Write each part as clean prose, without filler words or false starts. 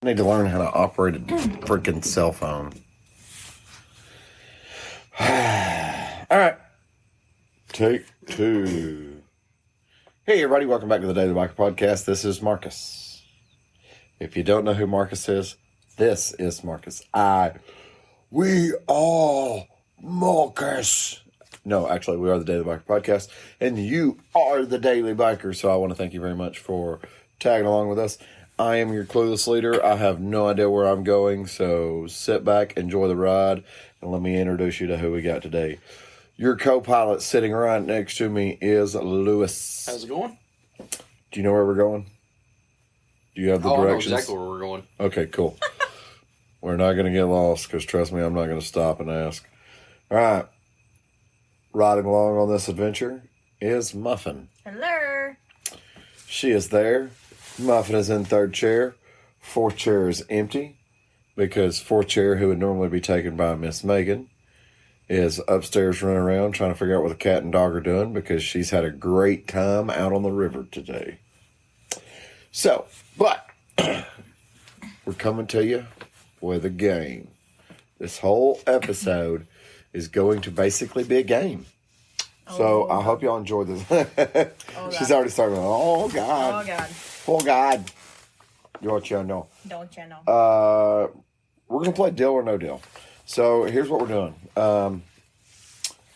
I need to learn how to operate a freaking cell phone. All right. Take two. Hey, everybody. Welcome back to the Daily Biker Podcast. This is Marcus. If you don't know who Marcus is, this is Marcus. We are Marcus. No, actually, we are the Daily Biker Podcast, and you are the Daily Biker. So I want to thank you very much for tagging along with us. I am your clueless leader. I have no idea where I'm going, so sit back, enjoy the ride, and let me introduce you to who we got today. Your co-pilot sitting right next to me is Lewis. How's it going? Do you know where we're going? Do you have the directions? I know exactly where we're going. Okay, cool. We're not going to get lost, because trust me, I'm not going to stop and ask. All right. Riding along on this adventure is Muffin. Hello. She is there. Muffin is in third chair. Fourth chair is empty because fourth chair, who would normally be taken by Miss Megan, is upstairs running around trying to figure out what the cat and dog are doing because she's had a great time out on the river today. So, but we're coming to you with a game. This whole episode is going to basically be a game. So I hope y'all enjoy this. She's already started. Oh God. Oh God. Oh God. Don't you know? Don't you know? We're gonna play Deal or No Deal. So here's what we're doing.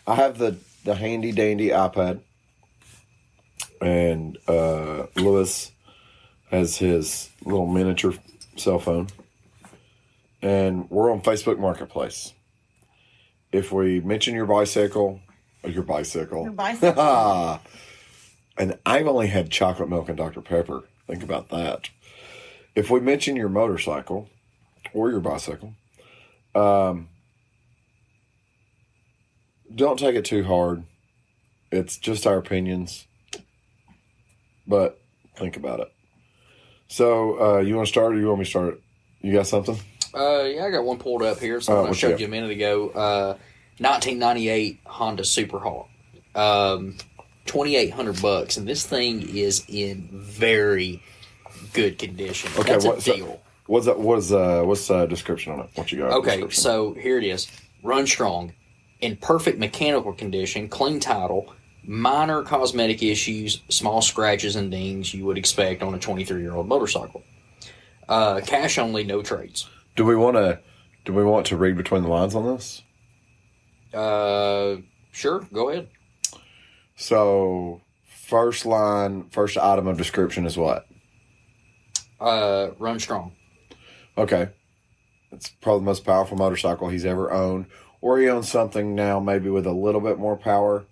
I have the handy dandy iPad, and Lewis has his little miniature cell phone, and we're on Facebook Marketplace. If we mention your bicycle. Your bicycle. And I've only had chocolate milk and Dr. Pepper. Think about that. If we mention your motorcycle or your bicycle, don't take it too hard. It's just our opinions. But think about it. So, you want to start or you want me to start it? You got something? Yeah, I got one pulled up here. Something I showed you a minute ago. 1998 Honda Superhawk, $2,800, and this thing is in very good condition. Okay, that's a deal. What's the description on it? What you got? Okay, so here it is. Run strong, in perfect mechanical condition, clean title, minor cosmetic issues, small scratches and dings you would expect on a 23-year-old motorcycle. Cash only, no trades. Do we want to read between the lines on this? Sure, go ahead. So, first item of description is what? Run strong. Okay. It's probably the most powerful motorcycle he's ever owned. Or he owns something now maybe with a little bit more power,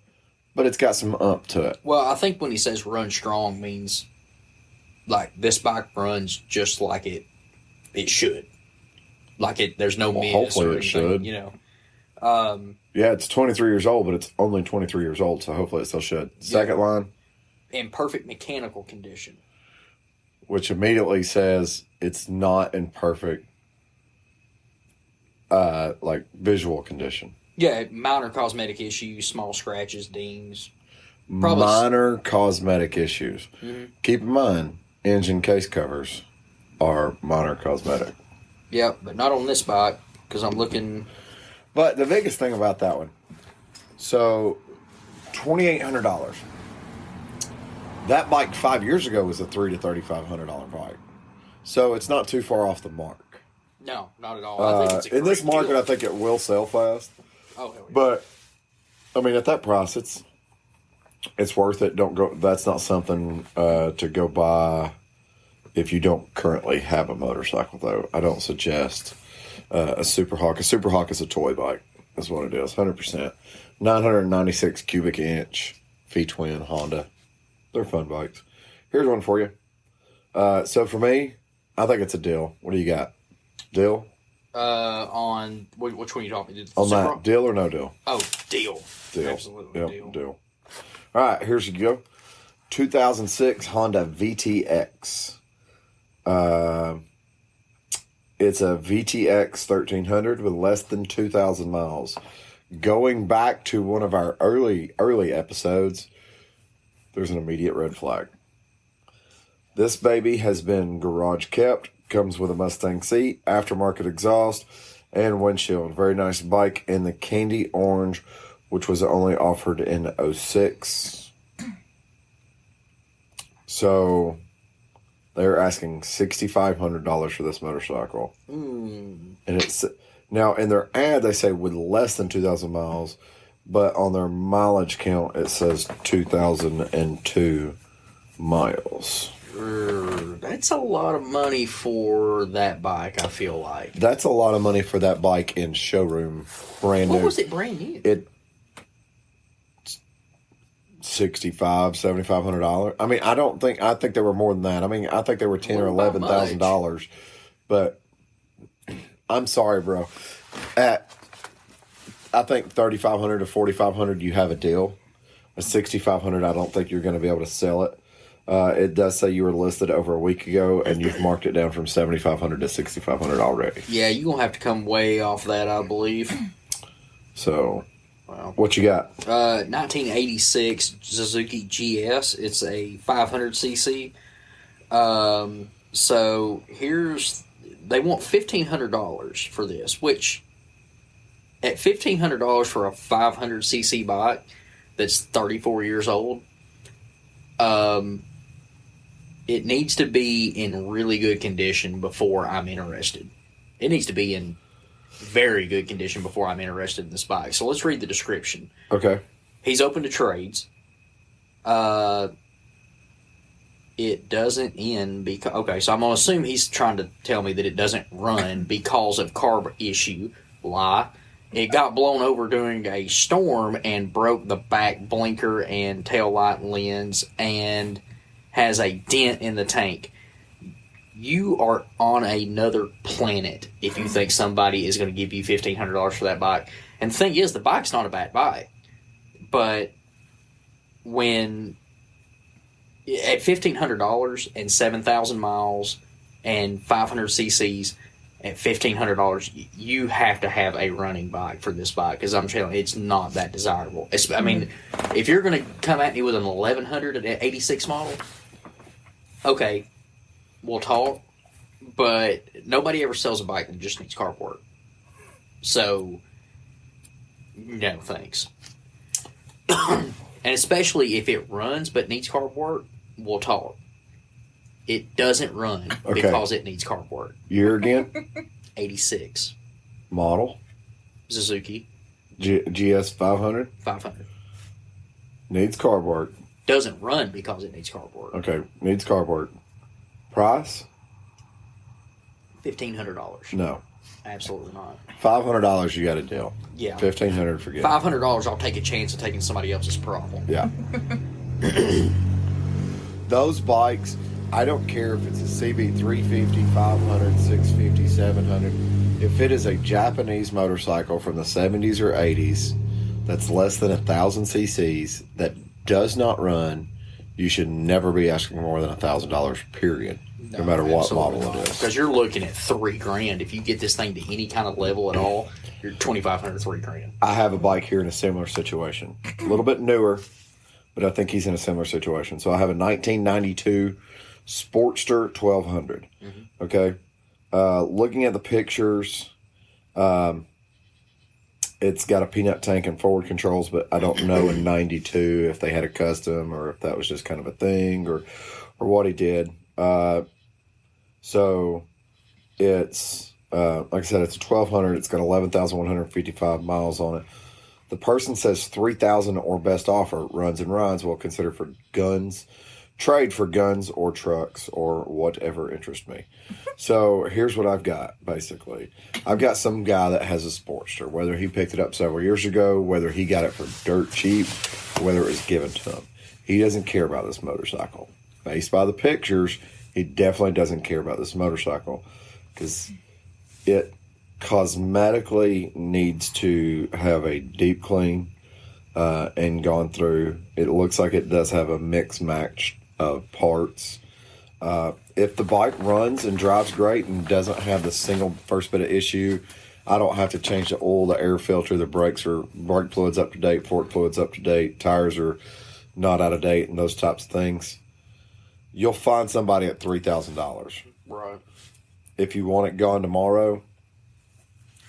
but it's got some ump to it. Well, I think when he says run strong means, like, this bike runs just like it should. Like, there's no miss. Hopefully or it anything, should. You know. Yeah, it's 23 years old, but it's only 23 years old, so hopefully it still should. Second line. In perfect mechanical condition. Which immediately says it's not in perfect, visual condition. Yeah, minor cosmetic issues, small scratches, dings. Minor cosmetic issues. Mm-hmm. Keep in mind, engine case covers are minor cosmetic. Yeah, but not on this bike, because I'm looking... But the biggest thing about that one, so $2,800. That bike 5 years ago was a $3,000 to $3,500 bike, so it's not too far off the mark. No, not at all. I think it's a in this market, deal. I think it will sell fast. Oh, hell yeah. But I mean, at that price, it's worth it. Don't go. That's not something to go buy if you don't currently have a motorcycle, though. I don't suggest. A Superhawk. A Superhawk is a toy bike. That's what it is. 100%. 996 cubic inch V-twin Honda. They're fun bikes. Here's one for you. So for me, I think it's a deal. What do you got? Deal? On which one are you talking about? On that, deal or no deal? Oh, deal. Deal. Absolutely, yep, deal. All right, here's you go. 2006 Honda VTX. It's a VTX 1300 with less than 2,000 miles. Going back to one of our early episodes, there's an immediate red flag. This baby has been garage kept, comes with a Mustang seat, aftermarket exhaust, and windshield. Very nice bike in the candy orange, which was only offered in 06. So they're asking $6,500 for this motorcycle. And it's now in their ad they say with less than 2,000 miles, but on their mileage count it says 2,002 miles. That's a lot of money for that bike, I feel like. That's a lot of money for that bike in showroom, brand new. What was it brand new? $7,500. I mean, I think they were more than that. I mean, I think they were $10,000 or $11,000. But I'm sorry, bro. At I think $3,500 to $4,500, you have a deal. At $6,500, I don't think you're going to be able to sell it. It does say you were listed over a week ago, and you've marked it down from $7,500 to $6,500 already. Yeah, you're going to have to come way off that, I believe. So, wow. What you got? 1986 Suzuki GS. It's a 500cc. So, they want $1,500 for this, which at $1,500 for a 500cc bike that's 34 years old, it needs to be in really good condition before I'm interested. It needs to be in very good condition before I'm interested in this bike. So let's read the description. Okay. He's open to trades. It doesn't end because... Okay, so I'm going to assume he's trying to tell me that it doesn't run because of carb issue. Lie. It got blown over during a storm and broke the back blinker and tail light lens and has a dent in the tank. You are on another planet if you think somebody is going to give you $1,500 for that bike. And the thing is, the bike's not a bad bike. But when at $1,500 and 7,000 miles and 500 cc's, at $1,500, you have to have a running bike for this bike because I'm telling you, it's not that desirable. I mean, if you're going to come at me with an 1100 at 86 model, okay, we'll talk. But nobody ever sells a bike that just needs carb work. So, no thanks. And especially if it runs but needs carb work, we'll talk. It doesn't run because it needs carb work. Year again? 86. Model? Suzuki. GS 500? 500. Needs carb work. Doesn't run because it needs carb work. Okay, needs carb work. Price? $1,500. No. Absolutely not. $500, you got a deal. Yeah. $1,500, forget it. $500, I'll take a chance of taking somebody else's problem. Yeah. Those bikes, I don't care if it's a CB 350, 500, 650, 700. If it is a Japanese motorcycle from the 70s or 80s that's less than 1,000 cc's that does not run, you should never be asking more than $1,000, period. No matter what model it is. Because you're looking at $3,000. If you get this thing to any kind of level at all, you're $2,500, $3,000. I have a bike here in a similar situation. A little bit newer, but I think he's in a similar situation. So I have a 1992 Sportster 1200. Mm-hmm. Okay. Looking at the pictures, it's got a peanut tank and forward controls, but I don't know in 92 if they had a custom or if that was just kind of a thing or what he did. So it's, like I said, it's a 1200. It's got 11,155 miles on it. The person says 3,000 or best offer, runs and rides, will consider for guns, trade for guns or trucks or whatever interests me. So here's what I've got, basically. I've got some guy that has a Sportster, whether he picked it up several years ago, whether he got it for dirt cheap, whether it was given to him. He doesn't care about this motorcycle. Based by the pictures, he definitely doesn't care about this motorcycle because it cosmetically needs to have a deep clean and gone through. It looks like it does have a mix match of parts. If the bike runs and drives great and doesn't have the single first bit of issue, I don't have to change the oil, the air filter, the brake fluid's up to date, fork fluid's up to date, tires are not out of date, and those types of things. You'll find somebody at $3,000. Right. if you want it gone tomorrow,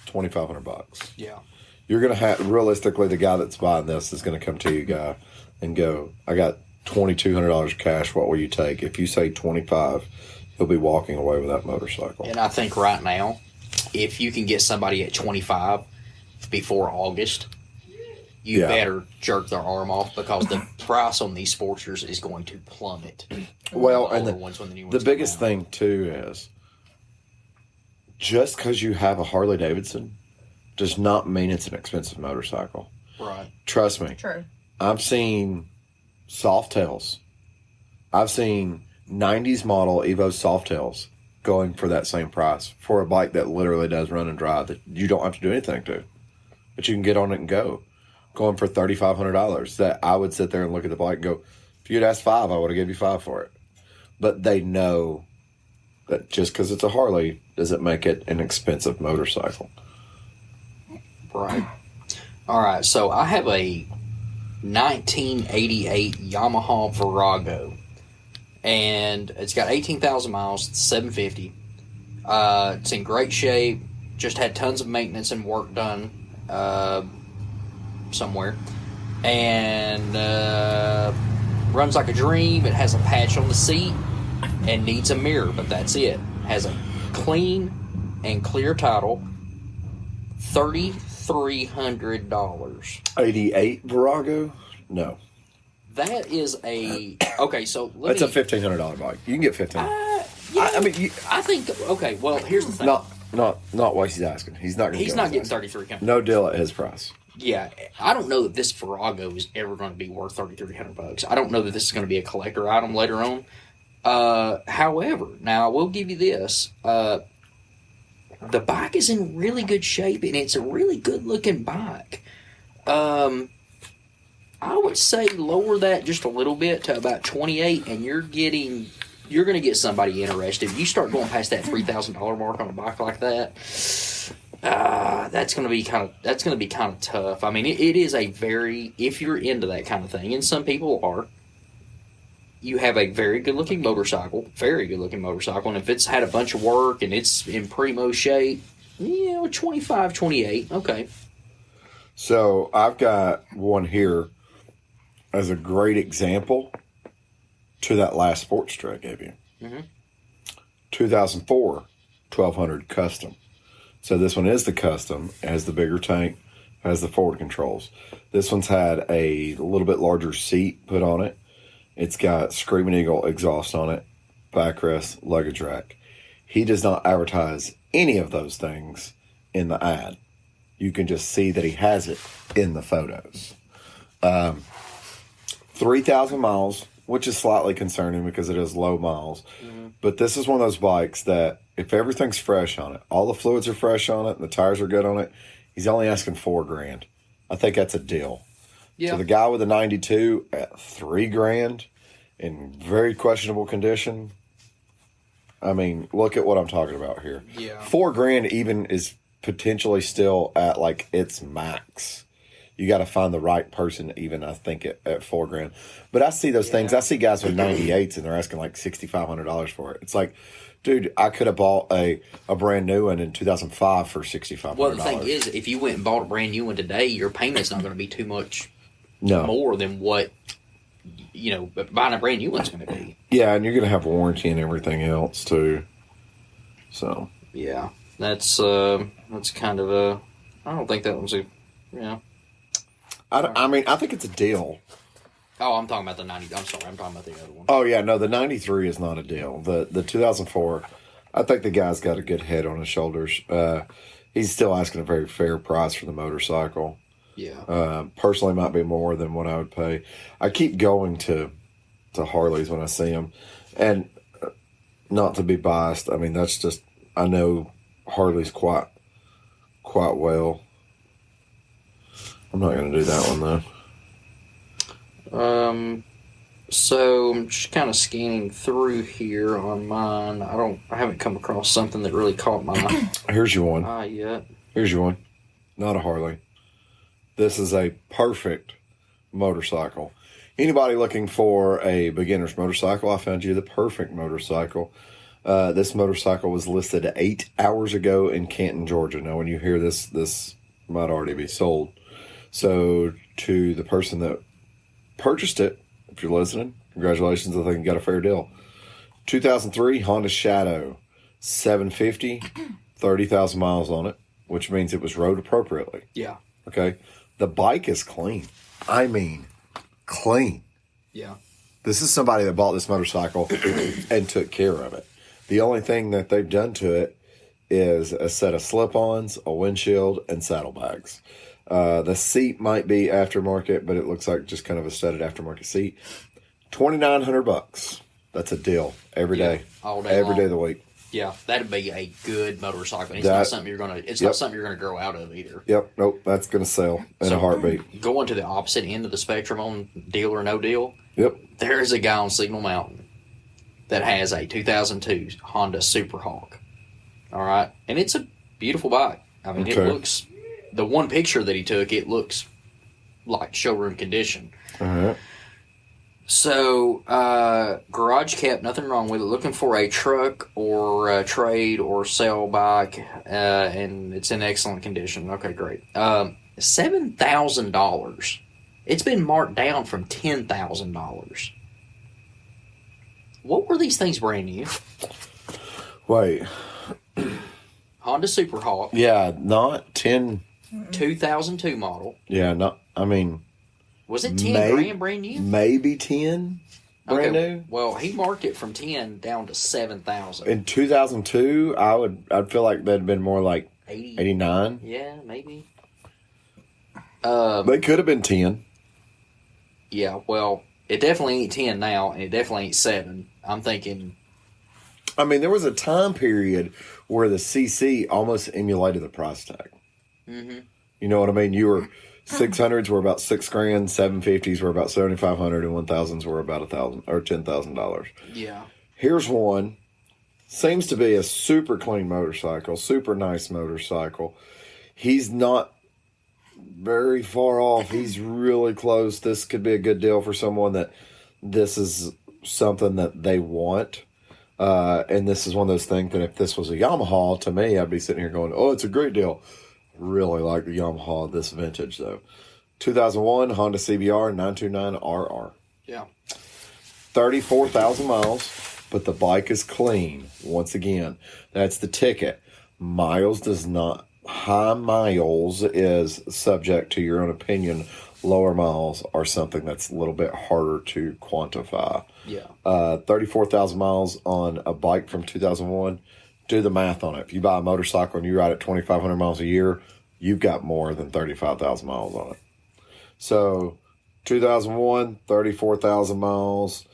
$2,500. Yeah. You're going to have, realistically, the guy that's buying this is going to come to you, guy, and go, I got $2,200 cash. What will you take? If you say 25, he'll be walking away with that motorcycle. And I think right now, if you can get somebody at 25 before August, you better jerk their arm off, because the price on these Sportsters is going to plummet. Well, The and older ones when the new the ones come biggest out. thing, too, is just because you have a Harley Davidson does not mean it's an expensive motorcycle. Right. Trust me. True. I've seen Softails. I've seen 90s model Evo Softails going for that same price for a bike that literally does run and drive that you don't have to do anything to. But you can get on it and go. Going for $3,500. That I would sit there and look at the bike and go, if you'd asked $5, I would have given you $5 for it. But they know that just because it's a Harley doesn't make it an expensive motorcycle. Right. All right. So I have a 1988 Yamaha Virago, and it's got 18,000 miles. It's 750. It's in great shape. Just had tons of maintenance and work done somewhere, and runs like a dream. It has a patch on the seat and needs a mirror, but that's it. Has a clean and clear title. $3,300. 88 Virago? No. That is a okay. So let That's me, a $1,500 bike. You can get 15. yeah, I mean, I think okay. Well, here's the thing. not what he's asking. He's not going to. He's not getting 33. No deal at his price. Yeah, I don't know that this Virago is ever going to be worth $3,300. I don't know that this is going to be a collector item later on. However, now I will give you this. The bike is in really good shape, and it's a really good looking bike. I would say lower that just a little bit to about 28, and you're going to get somebody interested. You start going past that $3,000 mark on a bike like that. That's going to be kind of tough. I mean, it is a very, if you're into that kind of thing, and some people are, you have a very good looking motorcycle, and if it's had a bunch of work and it's in primo shape, 25, 28, okay. So I've got one here as a great example to that last Sportster I gave you. Mhm. 2004 1200 custom. So this one is the custom. It has the bigger tank, has the forward controls. This one's had a little bit larger seat put on it. It's got Screaming Eagle exhaust on it, backrest, luggage rack. He does not advertise any of those things in the ad. You can just see that he has it in the photos. 3,000 miles, which is slightly concerning because it is low miles. Mm-hmm. But this is one of those bikes that if everything's fresh on it, all the fluids are fresh on it, and the tires are good on it, he's only asking $4,000. I think that's a deal. Yeah. So the guy with the 92 at $3,000 in very questionable condition. I mean, look at what I'm talking about here. Yeah. $4,000 even is potentially still at like its max. You got to find the right person, even I think at $4,000. But I see those things. I see guys with 98s and they're asking like $6,500 for it. It's like, dude, I could have bought a brand new one in 2005 for $6,500. Well, the thing is, if you went and bought a brand new one today, your payment's not going to be too much No. more than what buying a brand new one's going to be. Yeah, and you're going to have warranty and everything else too. So Yeah, that's kind of a. I don't think that one's a. I mean, I think it's a deal. Oh, I'm talking about the 90. I'm sorry, I'm talking about the other one. Oh yeah, no, the 93 is not a deal. The 2004, I think the guy's got a good head on his shoulders. He's still asking a very fair price for the motorcycle. Yeah. Personally, might be more than what I would pay. I keep going to Harleys when I see them, and not to be biased. I mean, that's just I know Harleys quite well. I'm not going to do that one though. So I'm just kind of scanning through here on mine. I haven't come across something that really caught my Here's your one. eye yet. Here's your one. Not a Harley. This is a perfect motorcycle. Anybody looking for a beginner's motorcycle, I found you the perfect motorcycle. This motorcycle was listed 8 hours ago in Canton, Georgia. Now, when you hear this, this might already be sold. So, to the person that purchased it, if you're listening, congratulations. I think you got a fair deal. 2003 Honda Shadow, 750, 30,000 miles on it, which means it was rode appropriately. Yeah. Okay. The bike is clean. I mean, clean. Yeah. This is somebody that bought this motorcycle and took care of it. The only thing that they've done to it is a set of slip-ons, a windshield, and saddlebags. The seat might be aftermarket, but it looks like just kind of a studded aftermarket seat. $2,900. That's a deal every day, all day every long. day of the week. Yeah, that'd be a good motorcycle. It's That- not something you're gonna. It's not something you're gonna grow out of either. Yep. Nope. That's going to sell in a heartbeat. Going to the opposite end of the spectrum on deal or no deal, Yep. there is a guy on Signal Mountain that has a 2002 Honda Super Hawk. All right, and it's a beautiful bike. I mean, Okay. it looks. The one picture that he took, it looks like showroom condition. All right. So, garage kept, nothing wrong with it. Looking for a truck or a trade or sell bike, and it's in excellent condition. Okay, great. $7,000. It's been marked down from $10,000. What were these things brand new? Wait. Honda Super Hawk, Yeah. Not 10. 2002 model. Yeah. Not. I mean, Was it 10 brand new? maybe 10 brand Okay, new. well, he marked it from 10 down to 7,000. In 2002, I'd feel like that'd been more like 80. 89. Yeah, maybe. They could have been 10. Yeah, well, it definitely ain't 10 now, and it definitely ain't 7. I'm thinking, I mean, there was a time period where the CC almost emulated the price tag. mhm. You know what I mean? You were 600s were about $6,000, 750s were about 7,500, and 1,000s were about $1,000 or $10,000. Yeah. Here's one. Seems to be a super clean motorcycle, super nice motorcycle. He's not very far off. He's really close. This could be a good deal for someone that this is something that they want. And this is one of those things that if this was a Yamaha, to me, I'd be sitting here going, oh, it's a great deal. Really like the Yamaha, this vintage, though. 2001 Honda CBR 929RR. Yeah. 34,000 miles, but the bike is clean. Once again, that's the ticket. Miles does not. High miles is subject to your own opinion. Lower miles are something that's a little bit harder to quantify. Yeah. 34,000 miles on a bike from 2001. Do the math on it. If you buy a motorcycle and you ride it 2,500 miles a year, you've got more than 35,000 miles on it. So, 2001, 34,000 miles.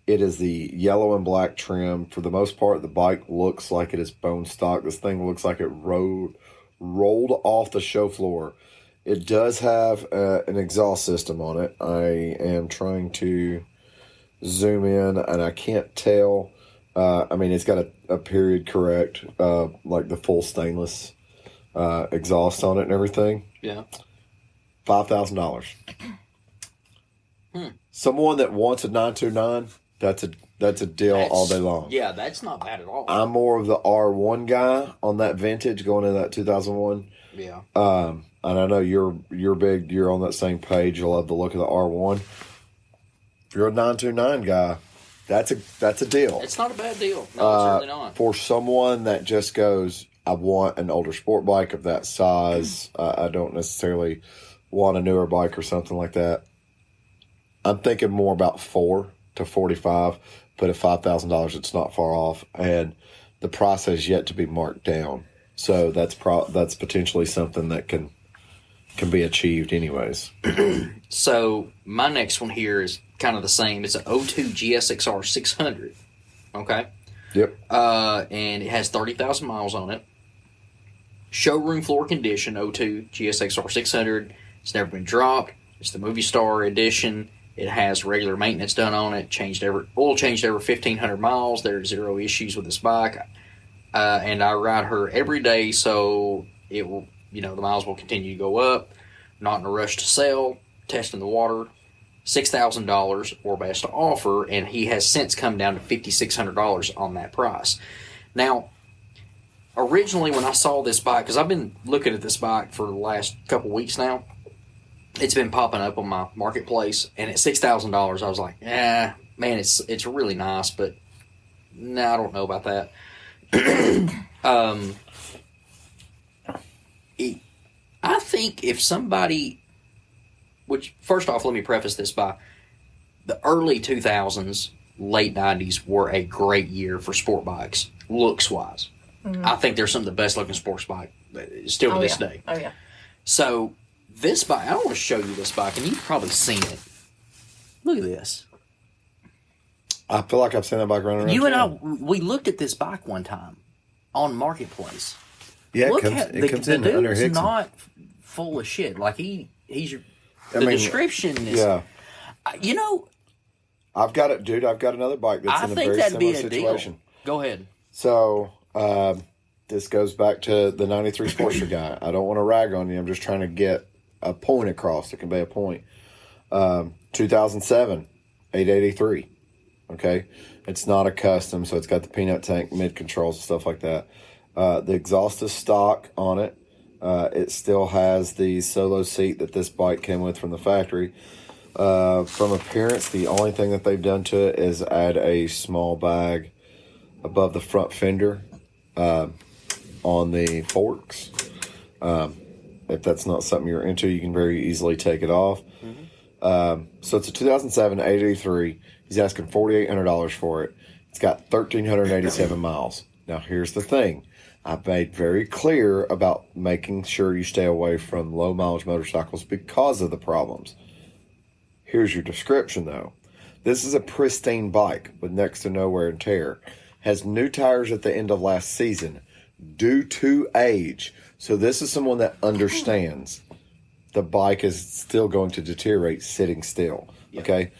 It is the yellow and black trim. For the most part, the bike looks like it is bone stock. This thing looks like it rolled off the show floor. It does have an exhaust system on it. I am trying to zoom in, and I can't tell. I mean, it's got a period correct, like the full stainless exhaust on it and everything. Yeah. $5,000. Someone that wants a 929, that's a deal all day long. Yeah, that's not bad at all. I'm more of the R1 guy on that vintage going into that 2001. yeah. And I know you're big. You're on that same page. You love the look of the R1. If you're a 929 guy, that's a deal. It's not a bad deal. No, it's really not. For someone that just goes, I want an older sport bike of that size. I don't necessarily want a newer bike or something like that. I'm thinking more about 4 to 45, but at $5,000, it's not far off, and the price has yet to be marked down. So that's potentially something that can be achieved anyways. So my next one here is kind of the same. It's an 02 GSXR 600. Okay. Yep. And it has 30,000 miles on it. Showroom floor condition 02 GSXR 600. It's never been dropped. It's the Movie Star edition. It has regular maintenance done on it. Oil changed every 1,500 miles. There's zero issues with this bike. And I ride her every day, so it will, the miles will continue to go up. Not in a rush to sell. Testing the water. $6,000 or best offer, and he has since come down to $5,600 on that price. Now, originally when I saw this bike, because I've been looking at this bike for the last couple weeks now, it's been popping up on my marketplace, and at $6,000, I was like, man, it's really nice, but no, I don't know about that. I think if somebody, which first off, let me preface this by the early 2000s, late 90s were a great year for sport bikes, looks wise. Mm-hmm. I think they're some of the best looking sports bike still to this day. Oh, yeah. So this bike, I want to show you this bike, and you've probably seen it. Look at this. I feel like I've seen that bike running around. You and I, we looked at this bike one time on Marketplace. Yeah, Look it comes in the under dude's Hickson. not full of shit. Like the I mean, description is. Yeah. You know, I've got it, dude. I've got another bike that's in a very similar situation. Go ahead. So, this goes back to the 93 Sportster guy. I don't want to rag on you. I'm just trying to get a point across. It can be a point. 2007, 883. Okay. It's not a custom, so it's got the peanut tank, mid controls, and stuff like that. The exhaust is stock on it. It still has the solo seat that this bike came with from the factory. From appearance, the only thing that they've done to it is add a small bag above the front fender on the forks. If that's not something you're into, you can very easily take it off. Mm-hmm. So it's a 2007 883. He's asking $4,800 for it. It's got 1,387 miles. Now, here's the thing. I've made very clear about making sure you stay away from low mileage motorcycles because of the problems. Here's your description, though. This is a pristine bike with next to no wear and tear. Has new tires at the end of last season due to age. So this is someone that understands the bike is still going to deteriorate sitting still. Yep. Okay?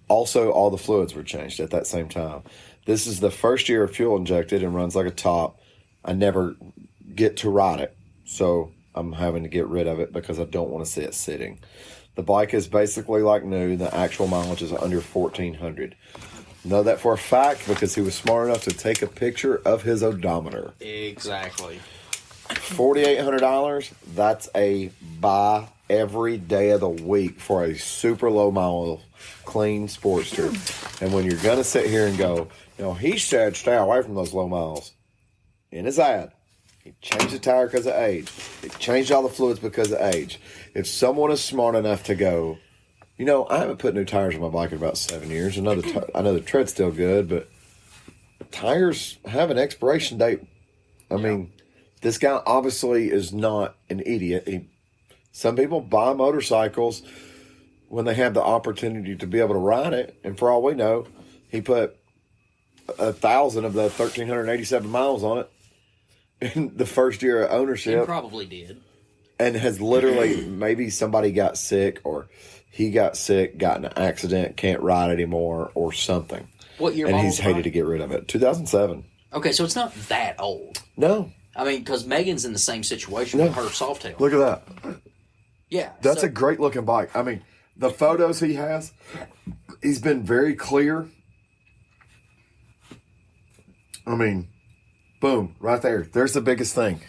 Also, all the fluids were changed at that same time. This is the first year of fuel injected and runs like a top. I never get to ride it, so I'm having to get rid of it because I don't want to see it sitting. The bike is basically like new. The actual mileage is under 1,400. Know that for a fact because he was smart enough to take a picture of his odometer. Exactly. $4,800, that's a buy every day of the week for a super low mile clean Sportster. And when you're going to sit here and go, he said stay away from those low miles. In his ad, he changed the tire because of age. He changed all the fluids because of age. If someone is smart enough to go, I haven't put new tires on my bike in about 7 years. I know the tread's still good, but tires have an expiration date. I mean, this guy obviously is not an idiot. Some people buy motorcycles when they have the opportunity to be able to ride it, and for all we know, he put 1,000 of the 1,387 miles on it in the first year of ownership. He probably did. And has literally, maybe somebody got sick or he got sick, got in an accident, can't ride anymore or something. What year? And he's hated to get rid of it. 2007. Okay, so it's not that old. No. I mean, because Megan's in the same situation with her Softail. Look at that. Yeah. That's a great looking bike. I mean, the photos he has, he's been very clear. I mean, boom, right there. There's the biggest thing.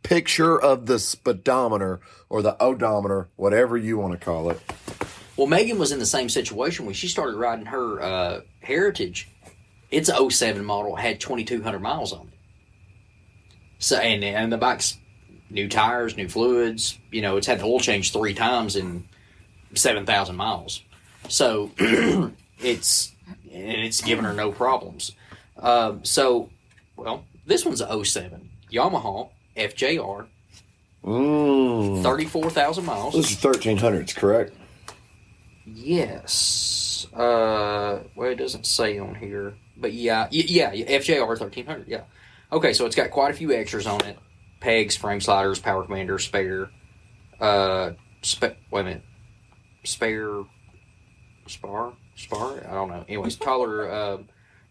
Picture of the speedometer or the odometer, whatever you want to call it. Well, Megan was in the same situation when she started riding her Heritage. It's an 07 model, had 2,200 miles on it. So, and the bike's new tires, new fluids. It's had the oil change 3 times in 7,000 miles. So it's given her no problems. This one's a 07 Yamaha FJR, 34,000 miles. This is 1,300s, correct? Yes. It doesn't say on here, but yeah, FJR 1,300. Yeah. Okay, so it's got quite a few extras on it: pegs, frame sliders, power commander, spare. Spar. I don't know. Anyways, taller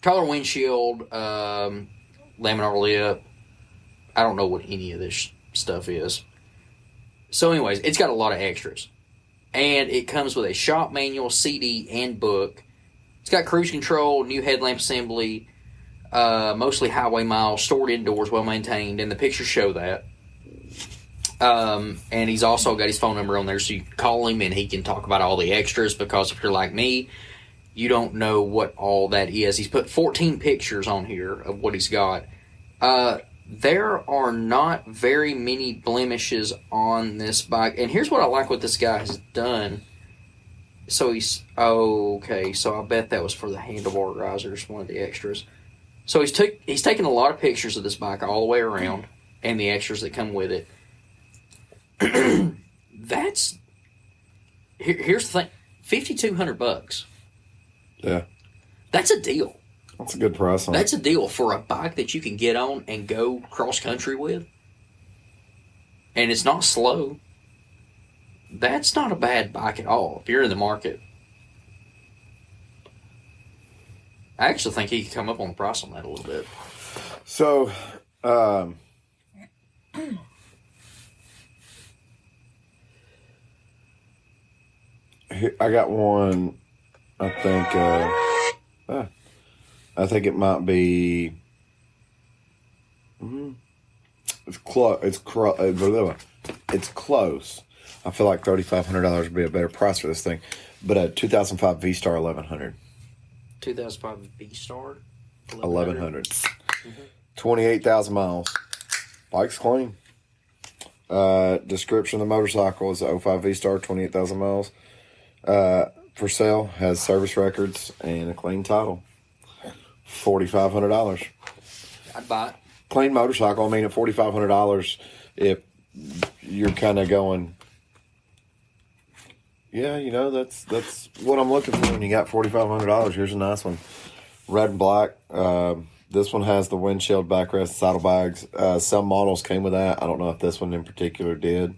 windshield, laminar lip. I don't know what any of this stuff is. So anyways, it's got a lot of extras. And it comes with a shop manual, CD, and book. It's got cruise control, new headlamp assembly, mostly highway miles, stored indoors, well maintained, and the pictures show that. And he's also got his phone number on there, so you can call him and he can talk about all the extras, because if you're like me, you don't know what all that is. He's put 14 pictures on here of what he's got. There are not very many blemishes on this bike. And here's what I like what this guy has done. So he's... okay, so I bet that was for the handlebar risers, one of the extras. So he's taken a lot of pictures of this bike all the way around, and the extras that come with it. Here's the thing, $5,200. Yeah. That's a deal. That's a good price on That's a deal for a bike that you can get on and go cross country with. And it's not slow. That's not a bad bike at all if you're in the market. I actually think he could come up on the price on that a little bit. So, I got one. I think it might be. It's close. It's close. I feel like $3,500 would be a better price for this thing, but a 2005 V-Star 1100. 2005 V-Star 1100. 28,000 miles. Bike's clean. Description of the motorcycle is a 05 V-Star, 28,000 miles. For sale, has service records and a clean title. $4,500. I'd buy it. Clean motorcycle. I mean, at $4,500, if you're kind of going, yeah, you know, that's what I'm looking for. When you got $4,500, here's a nice one, red and black. This one has the windshield, backrest, saddlebags. Some models came with that. I don't know if this one in particular did.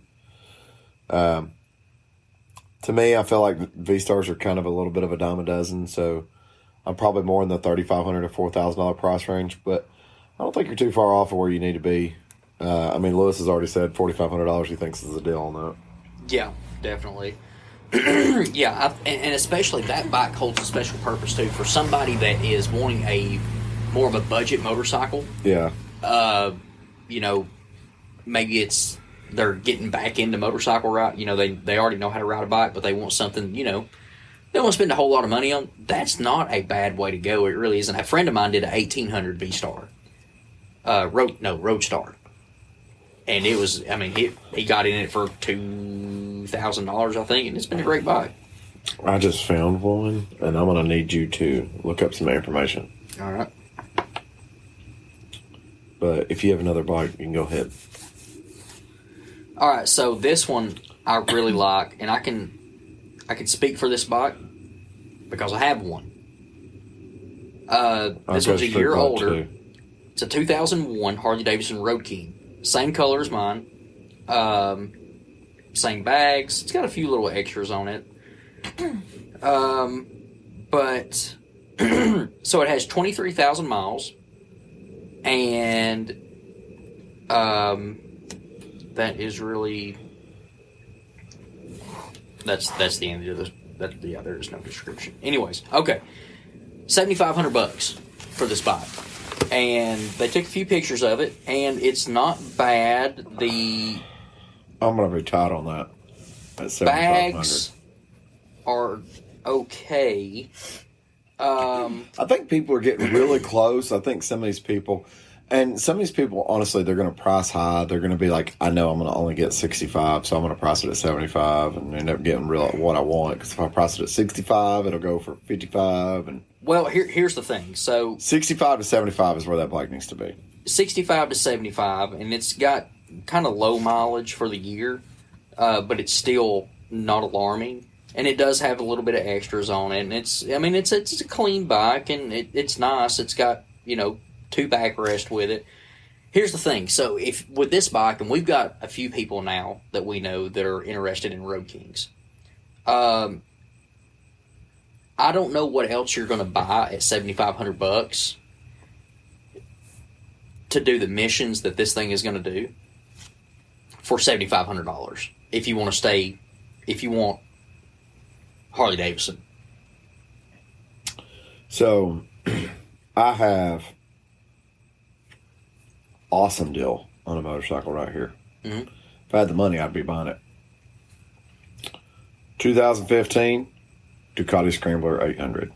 To me, I feel like V-Stars are kind of a little bit of a dime a dozen, so I'm probably more in the $3,500 to $4,000 price range, but I don't think you're too far off of where you need to be. I mean, Lewis has already said $4,500 he thinks is a deal on that. Yeah, definitely. Yeah, and especially that bike holds a special purpose, too, for somebody that is wanting a more of a budget motorcycle. Yeah. You know, maybe they're getting back into motorcycle ride. You know, they already know how to ride a bike, but they want something, you know, they don't want to spend a whole lot of money on. That's not a bad way to go. It really isn't. A friend of mine did an 1800 V-Star. Roadstar. And it was, I mean, he got in it for $2,000, I think, and it's been a great bike. I just found one, and I'm going to need you to look up some information. All right. But if you have another bike, you can go ahead. All right, so this one I really like, and I can speak for this bike because I have one. This one's a year older. Too. It's a 2001 Harley-Davidson Road King. Same color as mine. Same bags. It's got a few little extras on it. But so it has 23,000 miles, and that is really that's the end of this. Yeah, there is no description. Anyways, okay, $7,500 for this bike, and they took a few pictures of it, and it's not bad. I'm gonna be tight on that. At bags are okay. I think people are getting really close. I think some of these people, honestly, they're going to price high. They're going to be like, I know I'm going to only get 65, so I'm going to price it at 75 and end up getting what I want. Because if I price it at 65, it'll go for 55. And well, here's the thing. So 65 to 75 is where that bike needs to be. 65 to 75, and it's got kind of low mileage for the year, but it's still not alarming. And it does have a little bit of extras on it, and it's a clean bike, and it's nice. It's got, 2 backrests with it. Here's the thing. So if with this bike, and we've got a few people now that we know that are interested in Road Kings. I don't know what else you're going to buy at $7,500 to do the missions that this thing is going to do for $7,500. If you want Harley Davidson. So, I have awesome deal on a motorcycle right here. Mm-hmm. If I had the money, I'd be buying it. 2015 Ducati Scrambler 800.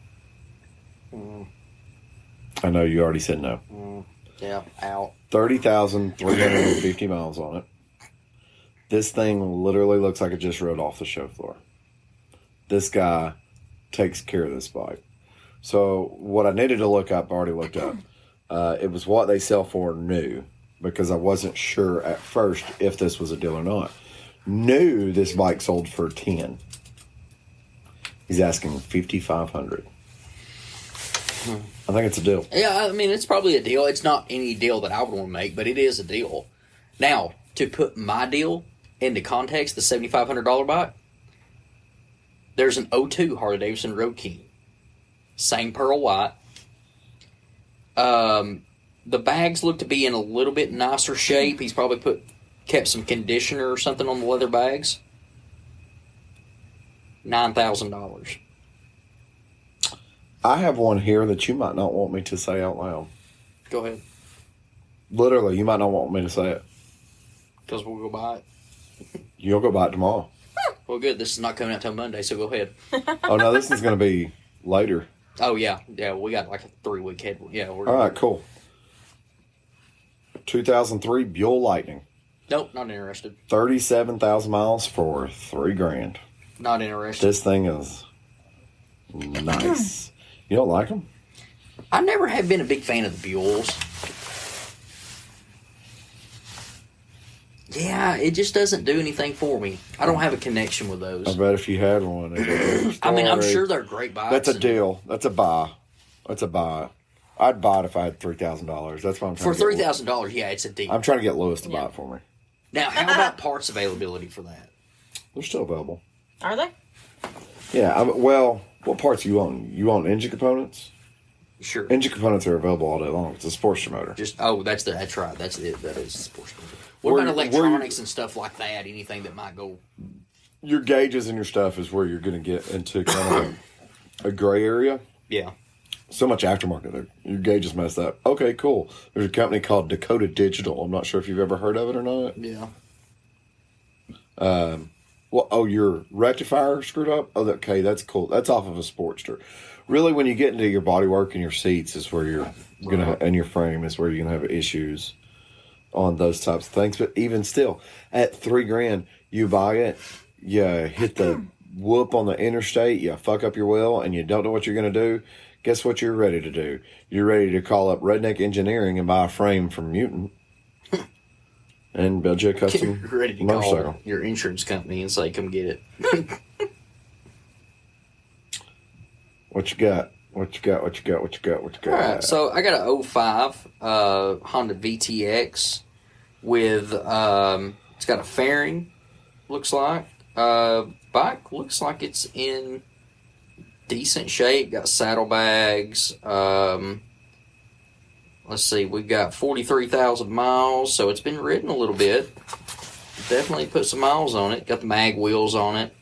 I know you already said no. Yeah, out. 30,350 miles on it. This thing literally looks like it just rode off the show floor. This guy takes care of this bike. So what I needed to look up, I already looked up. It was what they sell for new, because I wasn't sure at first if this was a deal or not. New, this bike sold for 10. He's asking 5,500. I think it's a deal. Yeah, I mean, it's probably a deal. It's not any deal that I would want to make, but it is a deal. Now, to put my deal into context, the $7,500 bike, there's an 02 Harley Davidson Road King. Same pearl white. The bags look to be in a little bit nicer shape. He's probably kept some conditioner or something on the leather bags. $9,000. I have one here that you might not want me to say out loud. Go ahead. Literally, you might not want me to say it. Because we'll go buy it. You'll go buy it tomorrow. Well, good. This is not coming out till Monday, so go ahead. Oh, no, this is going to be later. Oh, yeah. Yeah, we got like a 3-week head. Yeah, All right, cool. 2003 Buell Lightning. Nope, not interested. 37,000 miles for $3,000. Not interested. This thing is nice. You don't like them? I never have been a big fan of the Buells. Yeah, it just doesn't do anything for me. I don't have a connection with those. I bet if you had one, I mean, I'm sure they're great bikes. That's a deal. That's a buy. That's a buy. I'd buy it if I had $3,000. That's what I'm trying For to get. $3,000, yeah, it's a deal. I'm trying to get Lewis to buy it for me. Now, how about parts availability for that? They're still available. Are they? Yeah. Well, what parts do you want? You want engine components? Sure. Engine components are available all day long. It's a Sportster motor. That's right. That's it. That is sports. What about electronics and stuff like that? Anything that might go? Your gauges and your stuff is where you're going to get into kind of a gray area. Yeah. So much aftermarket there. Your gauge is messed up. Okay, cool. There's a company called Dakota Digital. I'm not sure if you've ever heard of it or not. Yeah. Your rectifier screwed up? Oh, okay, that's cool. That's off of a Sportster. Really, when you get into your bodywork and your seats is where you're going to, and your frame is where you're going to have issues on those types of things. But even still, at $3,000, you buy it, you hit the whoop on the interstate, you fuck up your wheel, and you don't know what you're going to do. Guess what you're ready to do? You're ready to call up Redneck Engineering and buy a frame from Mutant and build you a custom You're ready to motorcycle. call your insurance company and say, come get it. What you got? What you got? All right, so I got a 05 Honda VTX with, it's got a fairing, looks like. Bike looks like it's in decent shape. Got saddlebags. Let's see, we've got 43,000 miles, so it's been ridden a little bit. Definitely put some miles on it. Got the mag wheels on it.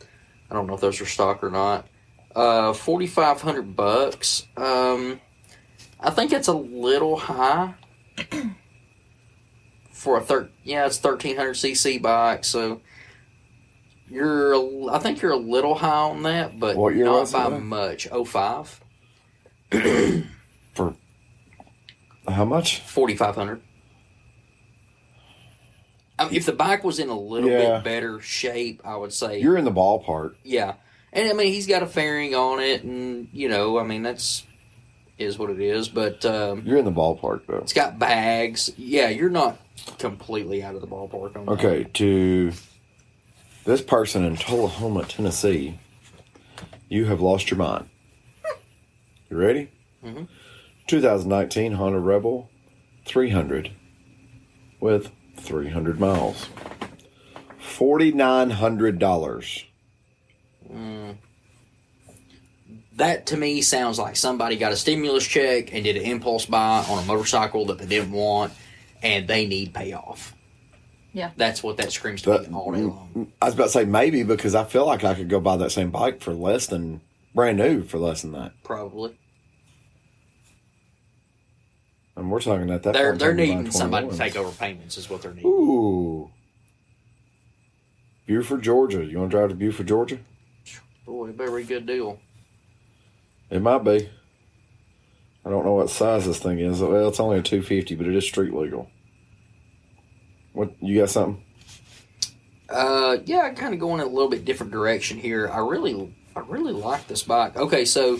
I don't know if those are stock or not. $4,500. I think it's a little high for it's 1,300cc bike. So I think you're a little high on that, but What year not was it, by man? much. 05. For how much? 4,500. I mean, if the bike was in a little Yeah. bit better shape, I would say You're in the ballpark. yeah. And I mean, he's got a fairing on it, and I mean, is what it is. But You're in the ballpark, though. it's got bags. Yeah, you're not completely out of the ballpark on that. Okay, to this person in Tullahoma, Tennessee, you have lost your mind. You ready? Mhm. 2019 Honda Rebel 300 with 300 miles. $4,900. That to me sounds like somebody got a stimulus check and did an impulse buy on a motorcycle that they didn't want, and they need payoff. Yeah. That's what that screams to me all day long. I was about to say maybe because I feel like I could go buy that same bike for less than brand new for less than that. Probably. And we're talking at that They're point. in time to buy needing somebody to 21s. take over payments is what they're needing. Ooh. Buford, Georgia. You want to drive to Buford, Georgia? Boy, it better be a good deal. It might be. I don't know what size this thing is. Well, it's only a 250, but it is street legal. What, you got something? Yeah, I kind of going in a little bit different direction here. I really like this bike. Okay, so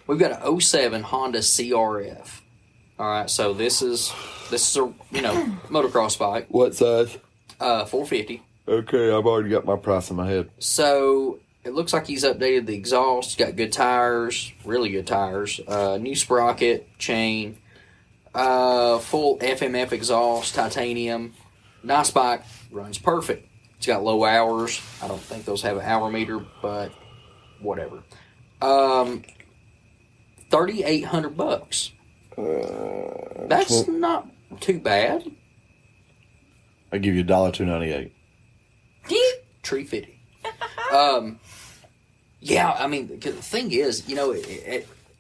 we've got an 07 Honda CRF. All right, so this is a motocross bike. What size? 450. Okay, I've already got my price in my head. So it looks like he's updated the exhaust. Got good tires, really good tires. New sprocket, chain, full FMF exhaust, titanium. Nice bike, runs perfect. It's got low hours. I don't think those have an hour meter, but whatever. $3,800. That's not too bad. I give you $298. Tree fitting. Yeah, I mean, 'cause the thing is,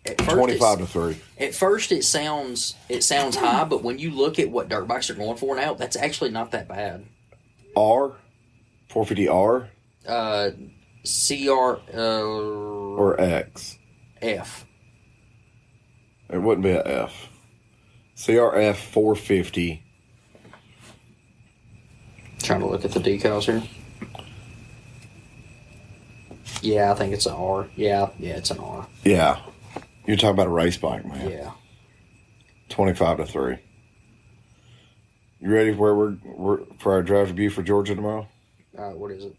at first 25 to 3. At first, it sounds high, but when you look at what dirt bikes are going for now, that's actually not that bad. R, 450R, CR or X. F. It wouldn't be an F. CRF 450. Trying to look at the decals here. Yeah, I think it's an R. Yeah, it's an R. Yeah. You're talking about a race bike, man. Yeah. 25 to 3. You ready for we're for our drive to Buford, Georgia tomorrow? What is it?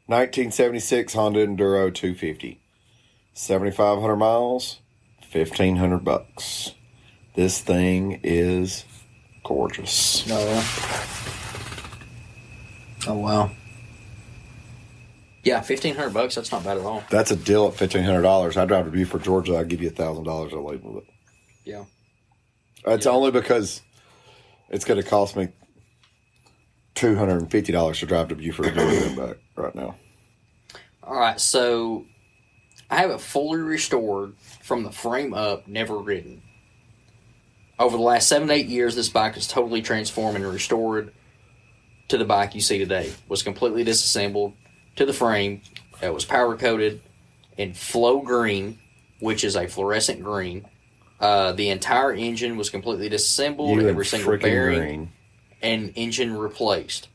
1976 Honda Enduro 250. 7,500 miles, $1,500. This thing is gorgeous. Oh wow. Yeah, $1,500. That's not bad at all. That's a deal at $1,500. I drive to Buford, Georgia. I give you $1,000. I'll leave with it. Yeah. It's only because it's going to cost me $250 to drive to Buford, Georgia and back right now. All right, so I have it fully restored from the frame up, never ridden. Over the last 7 to 8 years, this bike is totally transformed and restored to the bike you see today. Was completely disassembled to the frame. It was powder coated in flow green, which is a fluorescent green. The entire engine was completely disassembled, every single bearing and engine replaced.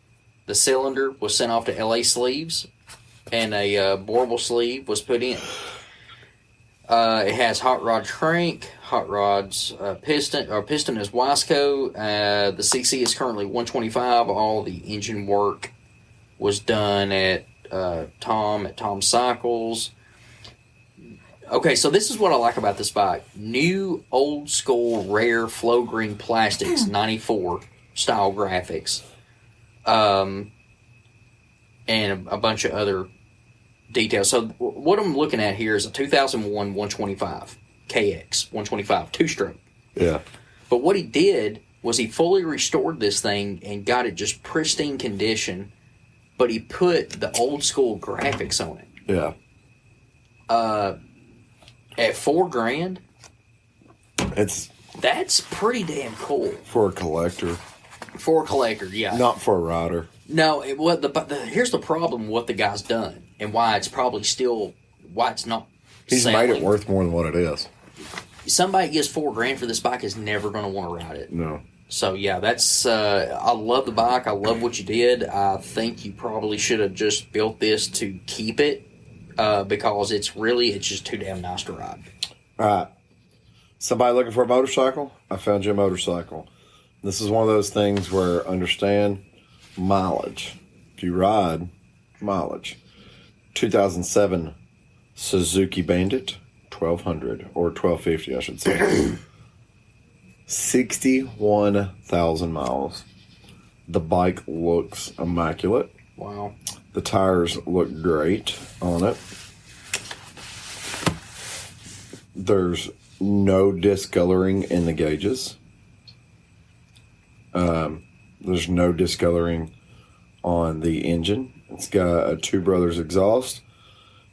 The cylinder was sent off to LA sleeves, and a boreable sleeve was put in. It has hot rod crank, hot rods piston is Wasco. The CC is currently 125. All the engine work was done at Tom Cycles. Okay, so this is what I like about this bike. New old school rare flow green plastics, 94 style graphics, and a bunch of other details. So what I'm looking at here is a 2001 125 KX 125 two-stroke. Yeah. But what he did was he fully restored this thing and got it just pristine condition, but he put the old school graphics on it. Yeah. At $4,000, that's pretty damn cool for a collector. For a collector, yeah. Not for a rider. No, here's the problem with what the guy's done and why it's not. He's selling. made it worth more than what it is. Somebody gets $4,000 for this bike is never going to want to ride it. No. So yeah, that's. I love the bike. I love what you did. I think you probably should have just built this to keep it. Because it's just too damn nice to ride. All right. Somebody looking for a motorcycle? I found you a motorcycle. This is one of those things where understand mileage. If you ride, mileage. 2007 Suzuki Bandit 1200 or 1250, I should say. 61,000 miles. The bike looks immaculate. Wow. The tires look great on it. There's no discoloring in the gauges. There's no discoloring on the engine. It's got a Two Brothers exhaust,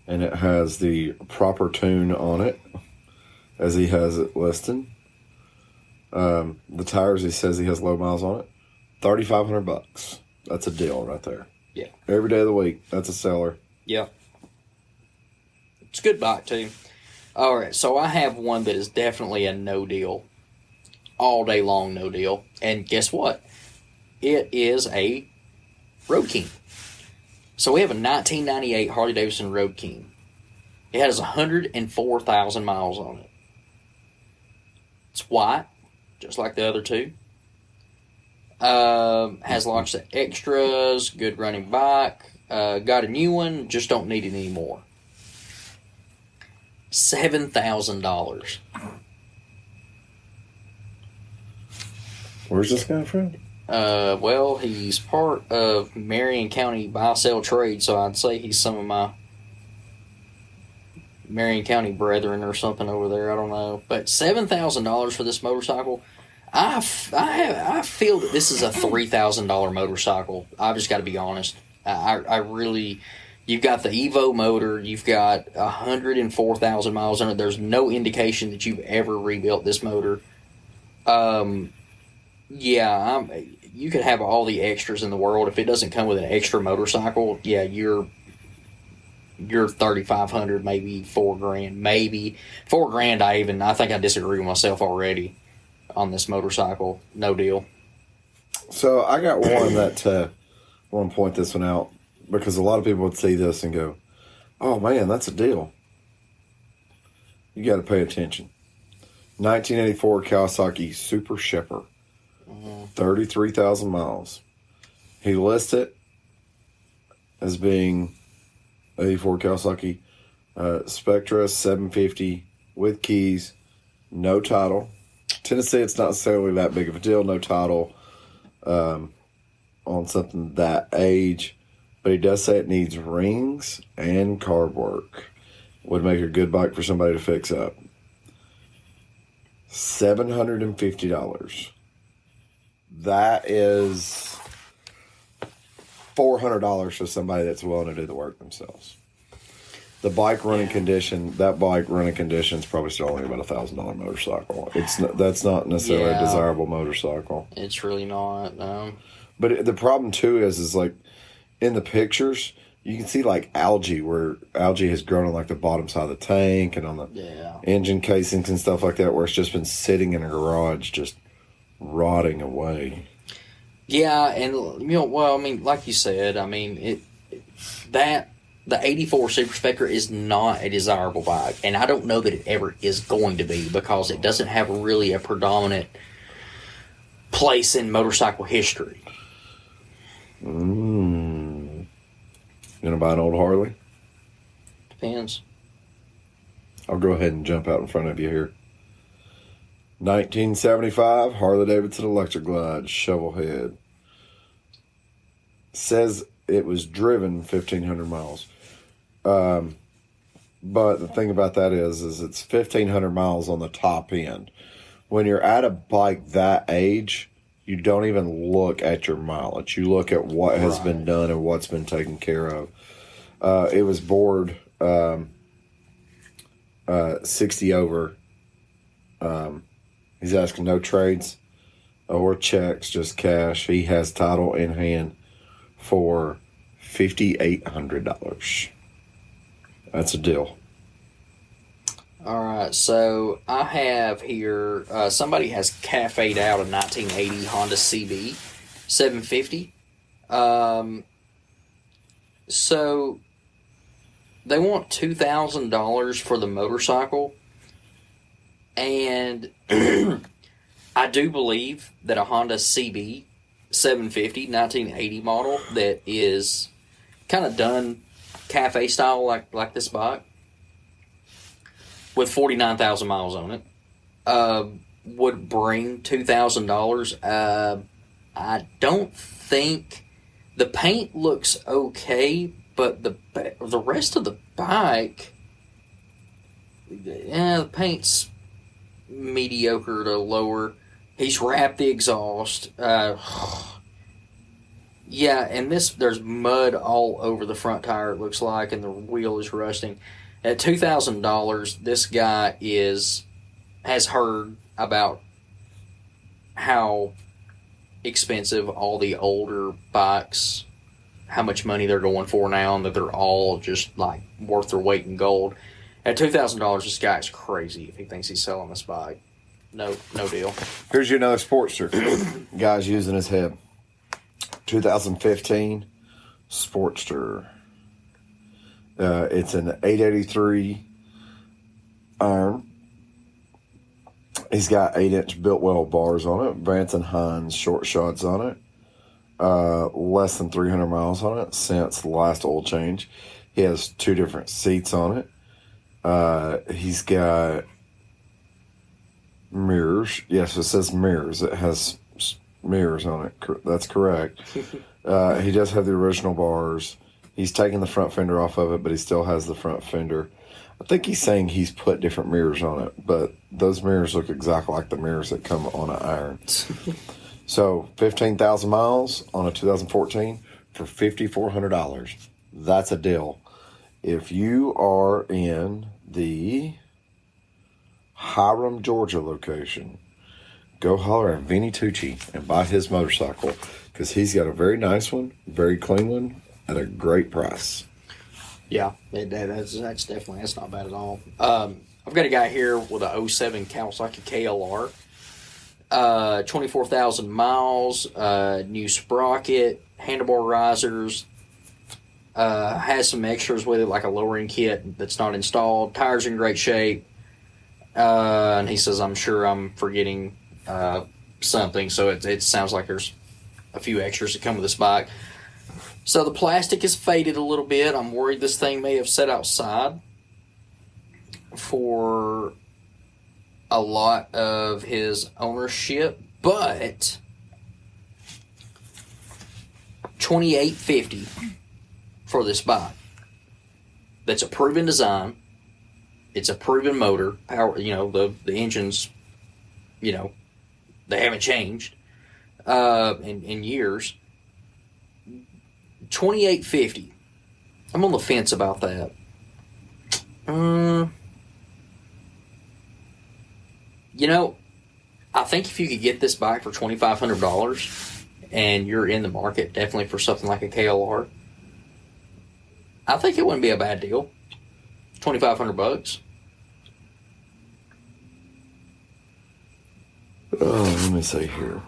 and it has the proper tune on it, as he has it listed. The tires, he says he has low miles on it. $3,500. That's a deal right there. Yeah. Every day of the week, that's a seller. Yeah. It's a good bike, too. All right, so I have one that is definitely a no deal. All day long, no deal. And guess what? It is a Road King. So we have a 1998 Harley-Davidson Road King. It has 104,000 miles on it. It's white, just like the other two. Has lots of extras, good running bike. Got a new one, just don't need it anymore. $7,000. Where's this guy from? Well, he's part of Marion County buy-sell trade, so I'd say he's some of my Marion County brethren or something over there. I don't know. But $7,000 for this motorcycle, I feel that this is a $3,000 motorcycle. I've just got to be honest. I really... You've got the Evo motor. You've got 104,000 miles on it. There's no indication that you've ever rebuilt this motor. Yeah, you could have all the extras in the world. If it doesn't come with an extra motorcycle, yeah, you're $3,500, maybe $4,000, maybe $4,000. I think I disagree with myself already on this motorcycle. No deal. So I got one that I want to point this one out, because a lot of people would see this and go, "Oh man, that's a deal." You got to pay attention. 1984 Kawasaki Super Shepherd, 33,000 miles. He lists it as being 84 Kawasaki Spectra 750 with keys, no title. Tennessee, it's not necessarily that big of a deal, no title on something that age. But he does say it needs rings and carb work. Would make a good bike for somebody to fix up. $750. That is $400 for somebody that's willing to do the work themselves. The bike running condition, is probably still only about $1,000 motorcycle. That's not necessarily a desirable motorcycle. It's really not. But the problem too is like, in the pictures, you can see like algae, where algae has grown on like the bottom side of the tank and on the engine casings and stuff like that, where it's just been sitting in a garage, just rotting away. Yeah, and like you said, the 84 Super Spectra is not a desirable bike, and I don't know that it ever is going to be, because it doesn't have really a predominant place in motorcycle history. You gonna buy an old Harley? Depends. I'll go ahead and jump out in front of you here. 1975 Harley-Davidson Electric Glide shovel head. Says it was driven 1,500 miles. But the thing about that is it's 1,500 miles on the top end. When you're at a bike that age, you don't even look at your mileage. You look at what has been done and what's been taken care of. It was bored 60 over. He's asking no trades or checks, just cash. He has title in hand for $5,800. That's a deal. All right, so I have here, somebody has cafe'd out a 1980 Honda CB 750. So they want $2,000 for the motorcycle, and I do believe that a Honda CB 750 1980 model that is kind of done cafe style like this bike, with 49,000 miles on it, would bring $2,000. I don't think the paint looks okay, but the rest of the bike, the paint's mediocre to lower. He's wrapped the exhaust. Yeah, and there's mud all over the front tire, it looks like, and the wheel is rusting. At $2,000, this guy has heard about how expensive all the older bikes, how much money they're going for now, and that they're all just like worth their weight in gold. At $2,000, this guy's crazy if he thinks he's selling this bike. No deal. Here's you another Sportster. Guy's using his head. 2015 Sportster. It's an 883 iron. He's got 8-inch Biltwell bars on it. Vance and Hines short shots on it. Less than 300 miles on it since the last oil change. He has 2 different seats on it. He's got mirrors. Yes, it says mirrors. It has mirrors on it. That's correct. He does have the original bars. He's taken the front fender off of it, but he still has the front fender. I think he's saying he's put different mirrors on it, but those mirrors look exactly like the mirrors that come on an iron. So 15,000 miles on a 2014 for $5,400. That's a deal. If you are in the Hiram, Georgia location, go holler at Vinny Tucci and buy his motorcycle because he's got a very nice one, very clean one at a great price. Yeah, that's definitely, that's not bad at all. I've got a guy here with a 07 Kawasaki KLR. 24,000 miles, new sprocket, handlebar risers, has some extras with it like a lowering kit that's not installed, tires in great shape, and he says, I'm sure I'm forgetting something, so it sounds like there's a few extras that come with this bike. So the plastic is faded a little bit. I'm worried this thing may have sat outside for a lot of his ownership, but $2,850 for this bike. That's a proven design. It's a proven motor. Power, the engines, they haven't changed in years. $2,850. I'm on the fence about that. I think if you could get this bike for $2,500 and you're in the market definitely for something like a KLR, I think it wouldn't be a bad deal. $2,500. Oh, let me see here.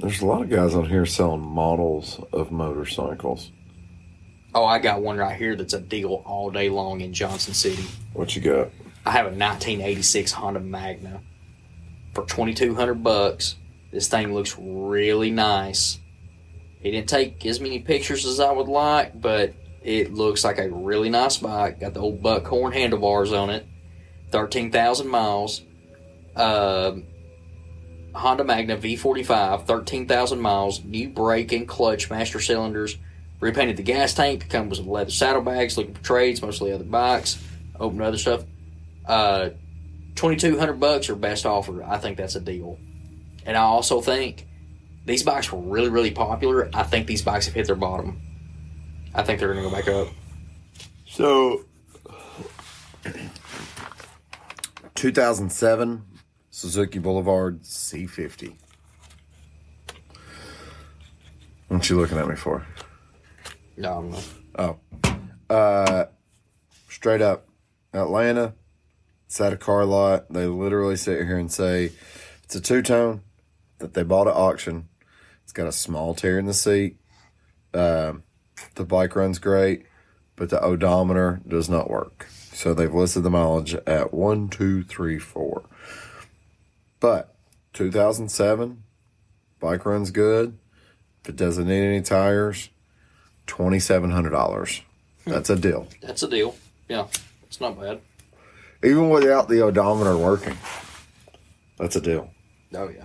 There's a lot of guys on here selling models of motorcycles. Oh, I got one right here that's a deal all day long in Johnson City. What you got? I have a 1986 Honda Magna for $2,200. This thing looks really nice. He didn't take as many pictures as I would like, but it looks like a really nice bike. Got the old buckhorn handlebars on it. 13,000 miles. Honda Magna V45, 13,000 miles. New brake and clutch master cylinders. Repainted the gas tank. Comes with leather saddlebags. Looking for trades, mostly other bikes. Open other stuff. $2,200 or best offer. I think that's a deal. And I also think these bikes were really, really popular. I think these bikes have hit their bottom. I think they're going to go back up. So, 2007 Suzuki Boulevard C50. What you looking at me for? No, I'm not. Oh. Straight up. Atlanta. It's at a car lot. They literally sit here and say it's a two-tone that they bought at auction. It's got a small tear in the seat. The bike runs great, but the odometer does not work. So they've listed the mileage at 1, 2, 3, 4. But 2007, bike runs good. If it doesn't need any tires, $2,700. That's a deal. That's a deal. Yeah, it's not bad. Even without the odometer working, that's a deal. Oh, yeah.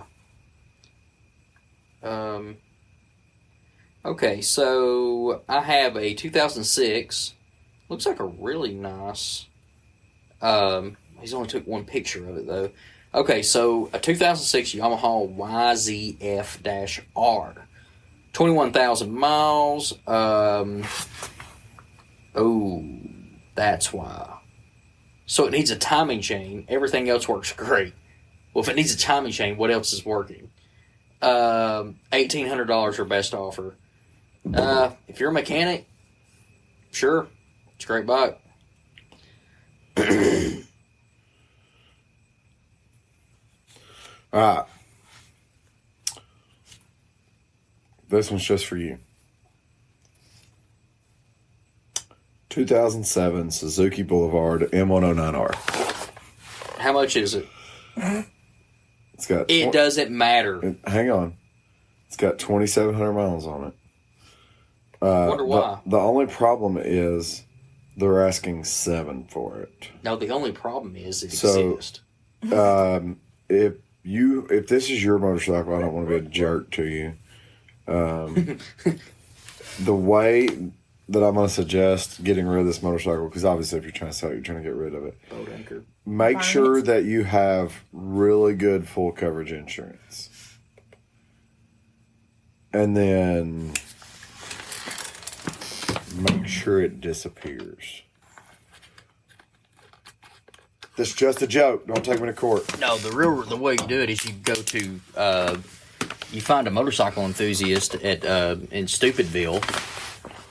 Okay, so I have a 2006. Looks like a really nice. He's only took one picture of it, though. Okay, so a 2006 Yamaha YZF-R. 21,000 miles. That's why. So it needs a timing chain. Everything else works great. Well, if it needs a timing chain, what else is working? $1,800 or best offer. If you're a mechanic, sure, it's a great bike. All right. This one's just for you. 2007 Suzuki Boulevard M109R. How much is it? It's got. It doesn't matter. Hang on. It's got 2,700 miles on it. Wonder why. The only problem is they're asking $7,000 for it. No, the only problem is it So- exists. If this is your motorcycle, I don't want to be a jerk to you. The way that I'm going to suggest getting rid of this motorcycle, because obviously if you're trying to sell it, you're trying to get rid of it. Boat anchor. Make Varmint. sure that you have really good full coverage insurance. And then make sure it disappears. This is just a joke. Don't take me to court. No, the way you do it is you go to you find a motorcycle enthusiast at in Stupidville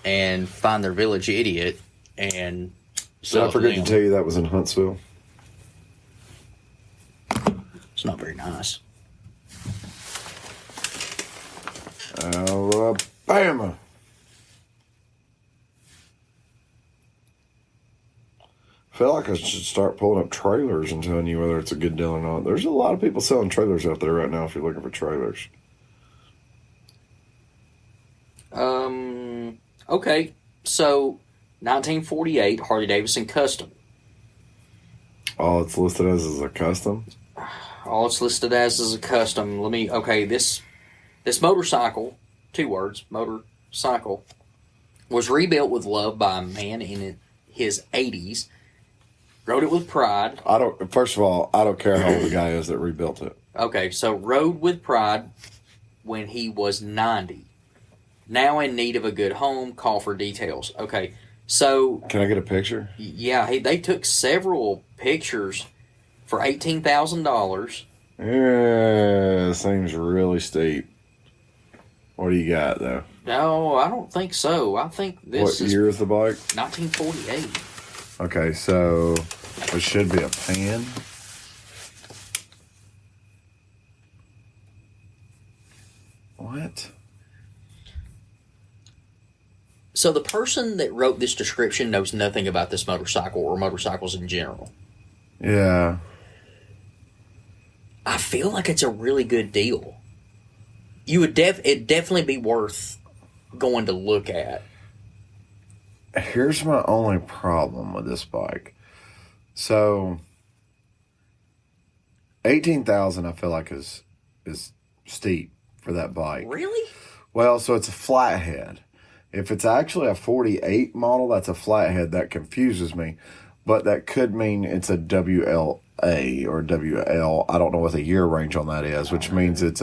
and find their village idiot and Did sell I it forget to to them. tell you that was in Huntsville? It's not very nice. Alabama. I feel like I should start pulling up trailers and telling you whether it's a good deal or not. There's a lot of people selling trailers out there right now if you're looking for trailers. Okay, so 1948 Harley Davidson Custom. All it's listed as is a custom. All it's listed as is a custom. This motorcycle, 2 words, motorcycle, was rebuilt with love by a man in his 80s. Rode it with pride. First of all, I don't care how old the guy is that rebuilt it. Okay, so rode with pride when he was 90. Now in need of a good home, call for details. Okay, so Can I get a picture? yeah, they took several pictures for $18,000. Yeah, seems really steep. What do you got though? No, I don't think so. I think this What is year is the bike? 1948. Okay, so it should be a pan. What? So the person that wrote this description knows nothing about this motorcycle or motorcycles in general. Yeah. I feel like it's a really good deal. You would it'd definitely be worth going to look at. Here's my only problem with this bike. So 18,000 I feel like is steep for that bike. Really? Well, so it's a flathead. If it's actually a 48 model, that's a flathead. That confuses me. But that could mean it's a WLA or WL. I don't know what the year range on that is, which means it's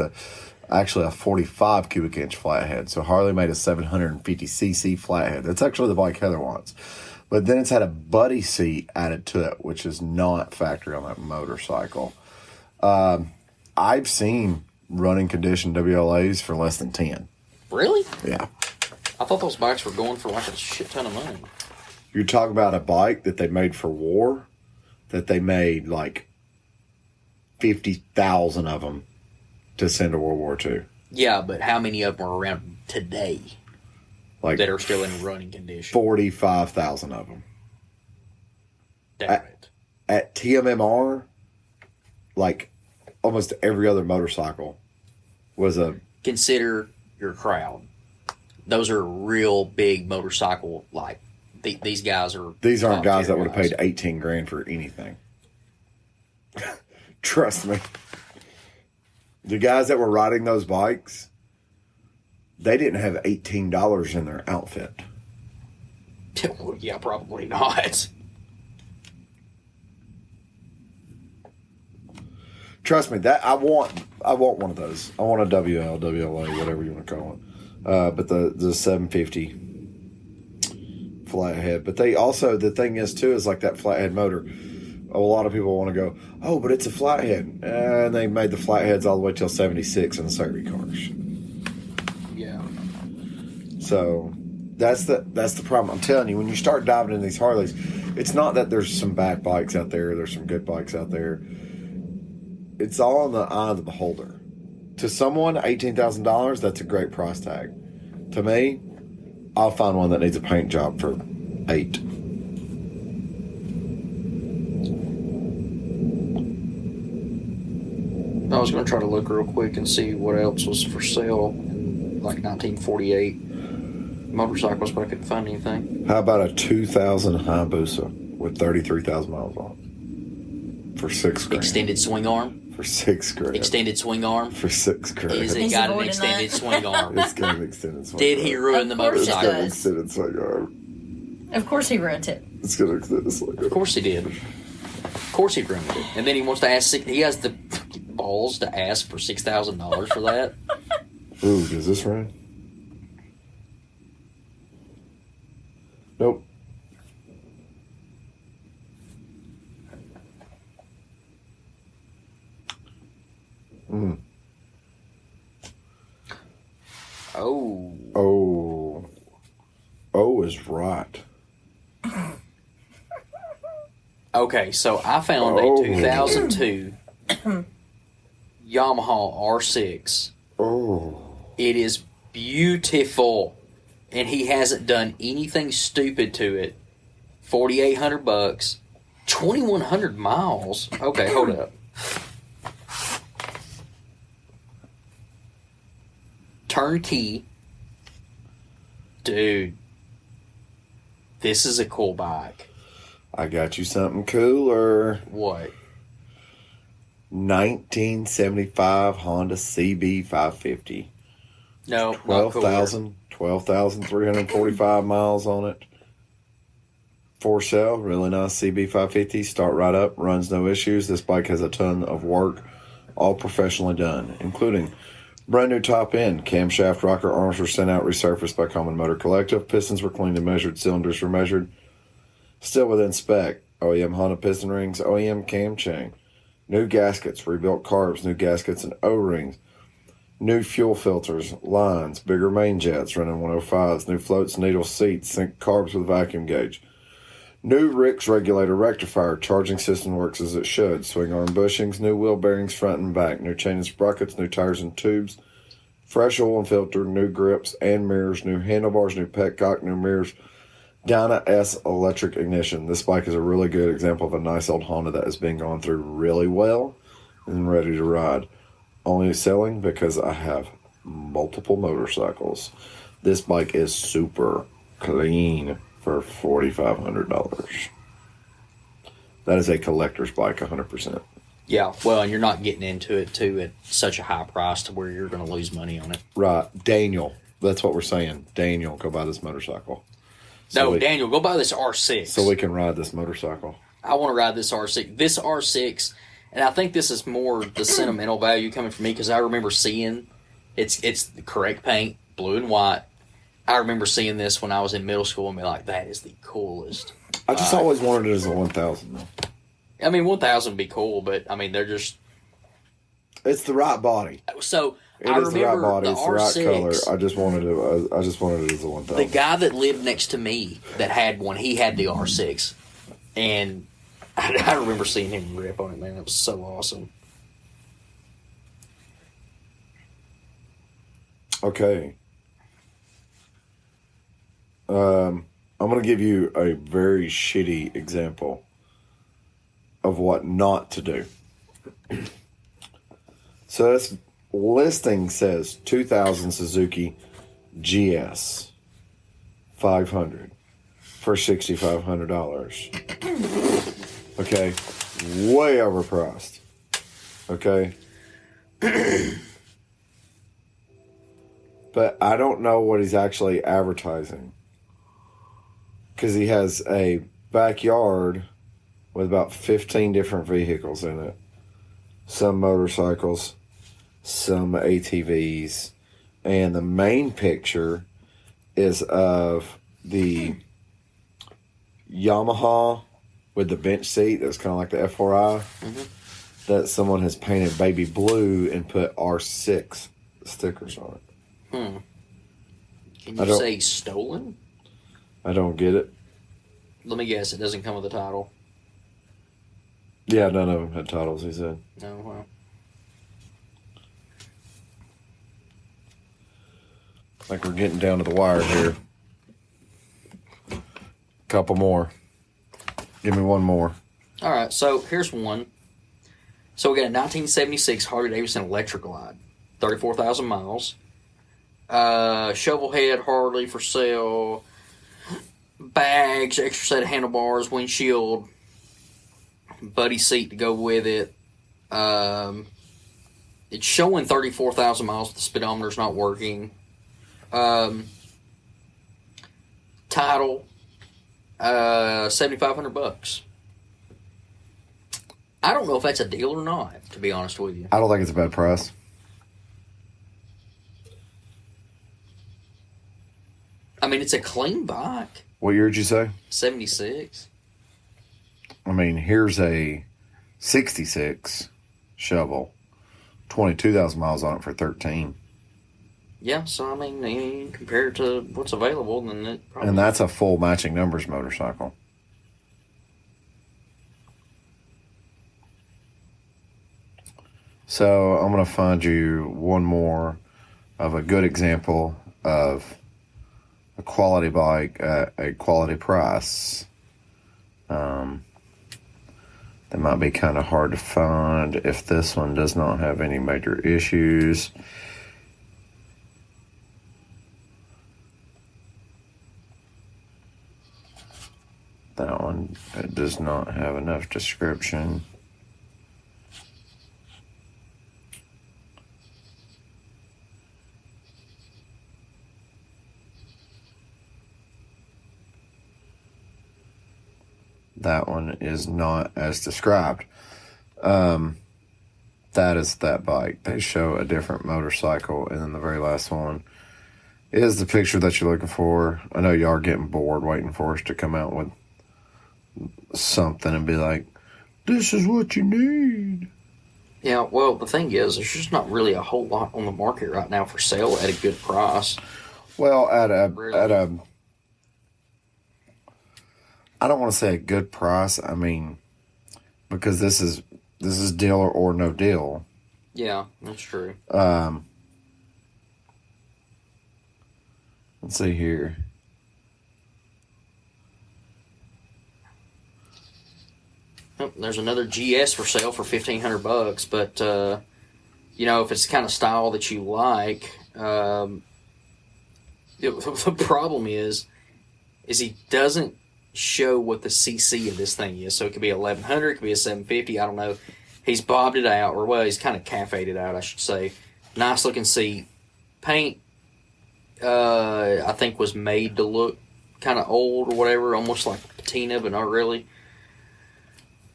actually a 45 cubic inch flathead. So Harley made a 750cc flathead. That's actually the bike Heather wants. But then it's had a buddy seat added to it, which is not factory on that motorcycle. I've seen running condition WLAs for less than 10. Really? Yeah. I thought those bikes were going for like a shit ton of money. You're talking about a bike that they made for war, that they made like 50,000 of them to send to World War II. Yeah, but how many of them are around today Like that are still in running condition? 45,000 of them. Damn it. At TMMR, like almost every other motorcycle was a... Consider your crowd. Those are real big motorcycle, like, these guys are... These aren't guys that top-tier would have paid 18 grand for anything. Trust me. The guys that were riding those bikes, they didn't have $18 in their outfit. Well, yeah, probably not. Trust me, that I want one of those. I want a WL, WLA, whatever you want to call it. But the 750 flathead. But they also, the thing is too, is like that flathead motor. A lot of people want to go, oh, but it's a flathead, and they made the flatheads all the way till 76 in the Surrey cars. Yeah. So that's the problem. I'm telling you, when you start diving into these Harleys, it's not that there's some bad bikes out there. There's some good bikes out there. It's all in the eye of the beholder. To someone, $18,000, that's a great price tag. To me, I'll find one that needs a paint job for $8,000. I was going to try to look real quick and see what else was for sale in like 1948 motorcycles, but I couldn't find anything. How about a 2000 Hayabusa with 33,000 miles on it for $6,000? Extended swing arm. For $6,000. Extended swing arm. For $6,000. Is it He's got an avoiding extended that. swing arm? It's got an extended swing Did arm. he ruin the Of course it It's got motorcycle? an does. extended swing arm. Of course he ruined it. It's got an extended swing arm. Of course he did. Of course he ruined it. And then he wants to ask. He has the balls to ask for $6,000 for that. Ooh, does this rain? Nope. Mm. Oh. Oh is right. Okay, so I found Oh. a 2002 Yamaha R6. Oh. It is beautiful, and he hasn't done anything stupid to it. $4,800, 2,100 miles. Okay, hold up. Turnkey, dude. This is a cool bike. I got you something cooler. What? 1975 Honda CB550. No, not cooler. 12,345 miles on it. For sale, really nice CB550. Start right up, runs no issues. This bike has a ton of work, all professionally done, including brand new top end, camshaft, rocker arms were sent out, resurfaced by Common Motor Collective. Pistons were cleaned and measured, cylinders were measured. Still within spec. OEM Honda piston rings, OEM cam chain. New gaskets, rebuilt carbs, new gaskets and O-rings. New fuel filters, lines, bigger main jets running 105s, new floats, needle seats, sync carbs with vacuum gauge. New Rix regulator rectifier, charging system works as it should. Swing arm bushings, new wheel bearings front and back, new chain and sprockets, new tires and tubes, fresh oil and filter, new grips and mirrors, new handlebars, new petcock, new mirrors. Dyna S electric ignition. This bike is a really good example of a nice old Honda that is being gone through really well and ready to ride. Only selling because I have multiple motorcycles. This bike is super clean for $4,500. That is a collector's bike, 100%. Yeah, well, and you're not getting into it too at such a high price to where you're going to lose money on it. Right, Daniel. That's what we're saying. Daniel, go buy this motorcycle. Daniel, go buy this R6. So we can ride this motorcycle. I want to ride this R6. This R6, and I think this is more the sentimental value coming from me because I remember seeing it's the correct paint, blue and white. I remember seeing this when I was in middle school and be like, that is the coolest. I just always wanted it as a 1000 though. I mean, 1000 would be cool, but I mean, they're just. It's the right body. So It I is the right remember body. the It's the right color. R6. I just wanted it. I just wanted it as a 1000. The guy that lived next to me that had one, he had the R6. And I remember seeing him rip on it, man. It was so awesome. Okay. I'm going to give you a very shitty example of what not to do. So this listing says 2000 Suzuki GS 500 for $6,500. Okay, way overpriced. Okay. But I don't know what he's actually advertising. Because he has a backyard with about 15 different vehicles in it. some motorcycles, some ATVs, and the main picture is of the Yamaha with the bench seat that's kind of like the F4i that someone has painted baby blue and put R6 stickers on it. Can you say stolen? I don't get it. Let me guess, it doesn't come with a title. Yeah, none of them had titles, he said. No, well. Like we're getting down to the wire here. Couple more. Give me one more. All right, so here's one. So we got a 1976 Harley-Davidson Electra Glide, 34,000 miles. Shovel head Harley for sale. Bags, extra set of handlebars, windshield, buddy seat to go with it. It's showing 34,000 miles, but the speedometer's not working. Title, $7,500. I don't know if that's a deal or not, to be honest with you. I don't think it's a bad price. I mean, it's a clean bike. What year did you say? 76. I mean, here's a 66 shovel. 22,000 miles on it for 13. Yeah, so I mean, compared to what's available, then it probably... And that's a full matching numbers motorcycle. So I'm going to find you one more of a good example of a quality bike at a quality price. That might be kind of hard to find if this one does not have any major issues. That one, it does not have enough description. That one is not as described. That is that bike. They show a different motorcycle, and then the very last one is the picture that you're looking for. I know y'all are getting bored waiting for us to come out with something and be like, this is what you need. Yeah, well, the thing is, there's just not really a whole lot on the market right now for sale at a good price. Well, Really? I don't want to say a good price. I mean, because this is deal or no deal. Yeah, that's true. Let's see here. Oh, there's another GS for sale for $1,500, but if it's the kind of style that you like, the problem is he doesn't show what the CC of this thing is. So it could be 1100, it could be a 750. I don't know. He's bobbed it out, or well, he's kind of cafe'd it out, I should say. Nice looking seat. Paint, I think, was made to look kind of old or whatever, almost like patina, but not really.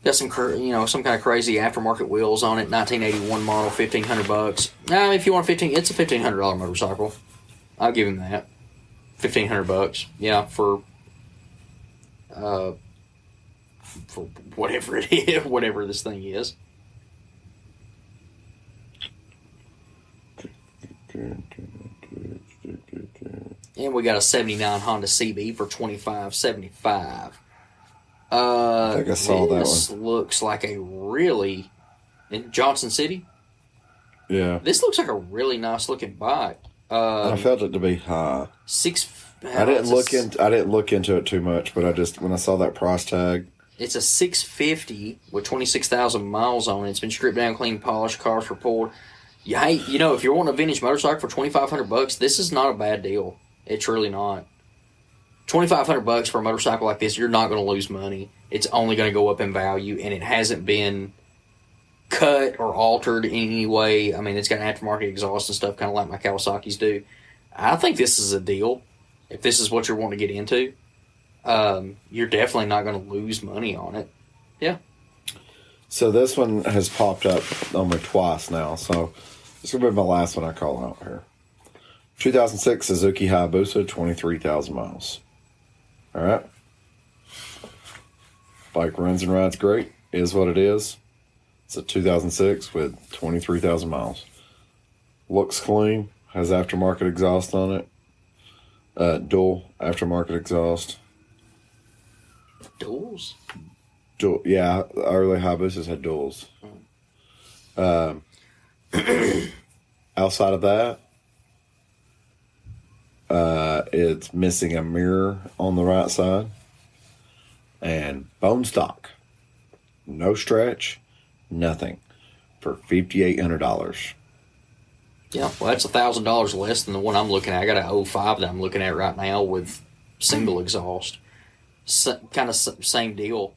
Got some kind of crazy aftermarket wheels on it. 1981 model, $1,500. Now, if you want it's a $1,500 motorcycle. I'll give him that. $1,500. Yeah, for whatever it is, whatever this thing is. And we got a 79 Honda CB for $2,575. I think I saw that one. This looks like a really... In Johnson City? Yeah. This looks like a really nice looking bike. I felt it to be high. I didn't look into it too much, but when I saw that price tag. It's a 650 with 26,000 miles on it. It's been stripped down, clean, polished, cars were pulled. Hey, if you're wanting a vintage motorcycle for $2,500, this is not a bad deal. It's really not. $2,500 for a motorcycle like this, you're not going to lose money. It's only going to go up in value, and it hasn't been cut or altered in any way. I mean, it's got an aftermarket exhaust and stuff, kind of like my Kawasaki's do. I think this is a deal. If this is what you're wanting to get into, you're definitely not going to lose money on it. Yeah. So this one has popped up on me twice now. So this will be my last one I call out here. 2006 Suzuki Hayabusa, 23,000 miles. All right. Bike runs and rides great. Is what it is. It's a 2006 with 23,000 miles. Looks clean. Has aftermarket exhaust on it. Dual aftermarket exhaust. Duals? Dual, yeah, early Hayabusas had duals. Outside of that, it's missing a mirror on the right side. And bone stock. No stretch. Nothing. For $5,800. Yeah, well, that's $1,000 less than the one I'm looking at. I got an 05 that I'm looking at right now with single exhaust. Kind of same deal.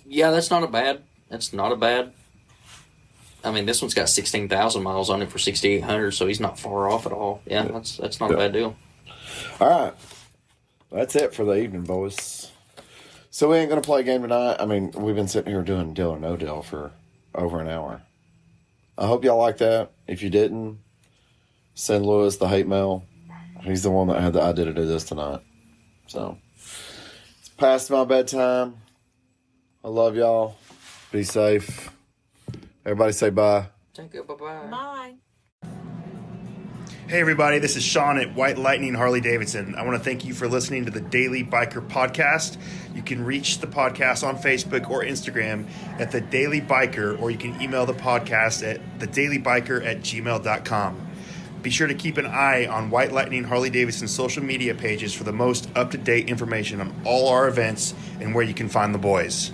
Yeah, that's not a bad. That's not a bad. I mean, this one's got 16,000 miles on it for 6,800, so he's not far off at all. Yeah, that's not a bad deal. All right, that's it for the evening, boys. So we ain't gonna play a game tonight. I mean, we've been sitting here doing deal or no deal for over an hour. I hope y'all like that. If you didn't, send Lewis the hate mail. He's the one that had the idea to do this tonight. So it's past my bedtime. I love y'all. Be safe. Everybody say bye. Take it. Bye-bye. Bye. Hey everybody, this is Sean at White Lightning Harley Davidson. I want to thank you for listening to the Daily Biker Podcast. You can reach the podcast on Facebook or Instagram at The Daily Biker, or you can email the podcast at thedailybiker@gmail.com. Be sure to keep an eye on White Lightning Harley Davidson social media pages for the most up-to-date information on all our events and where you can find the boys.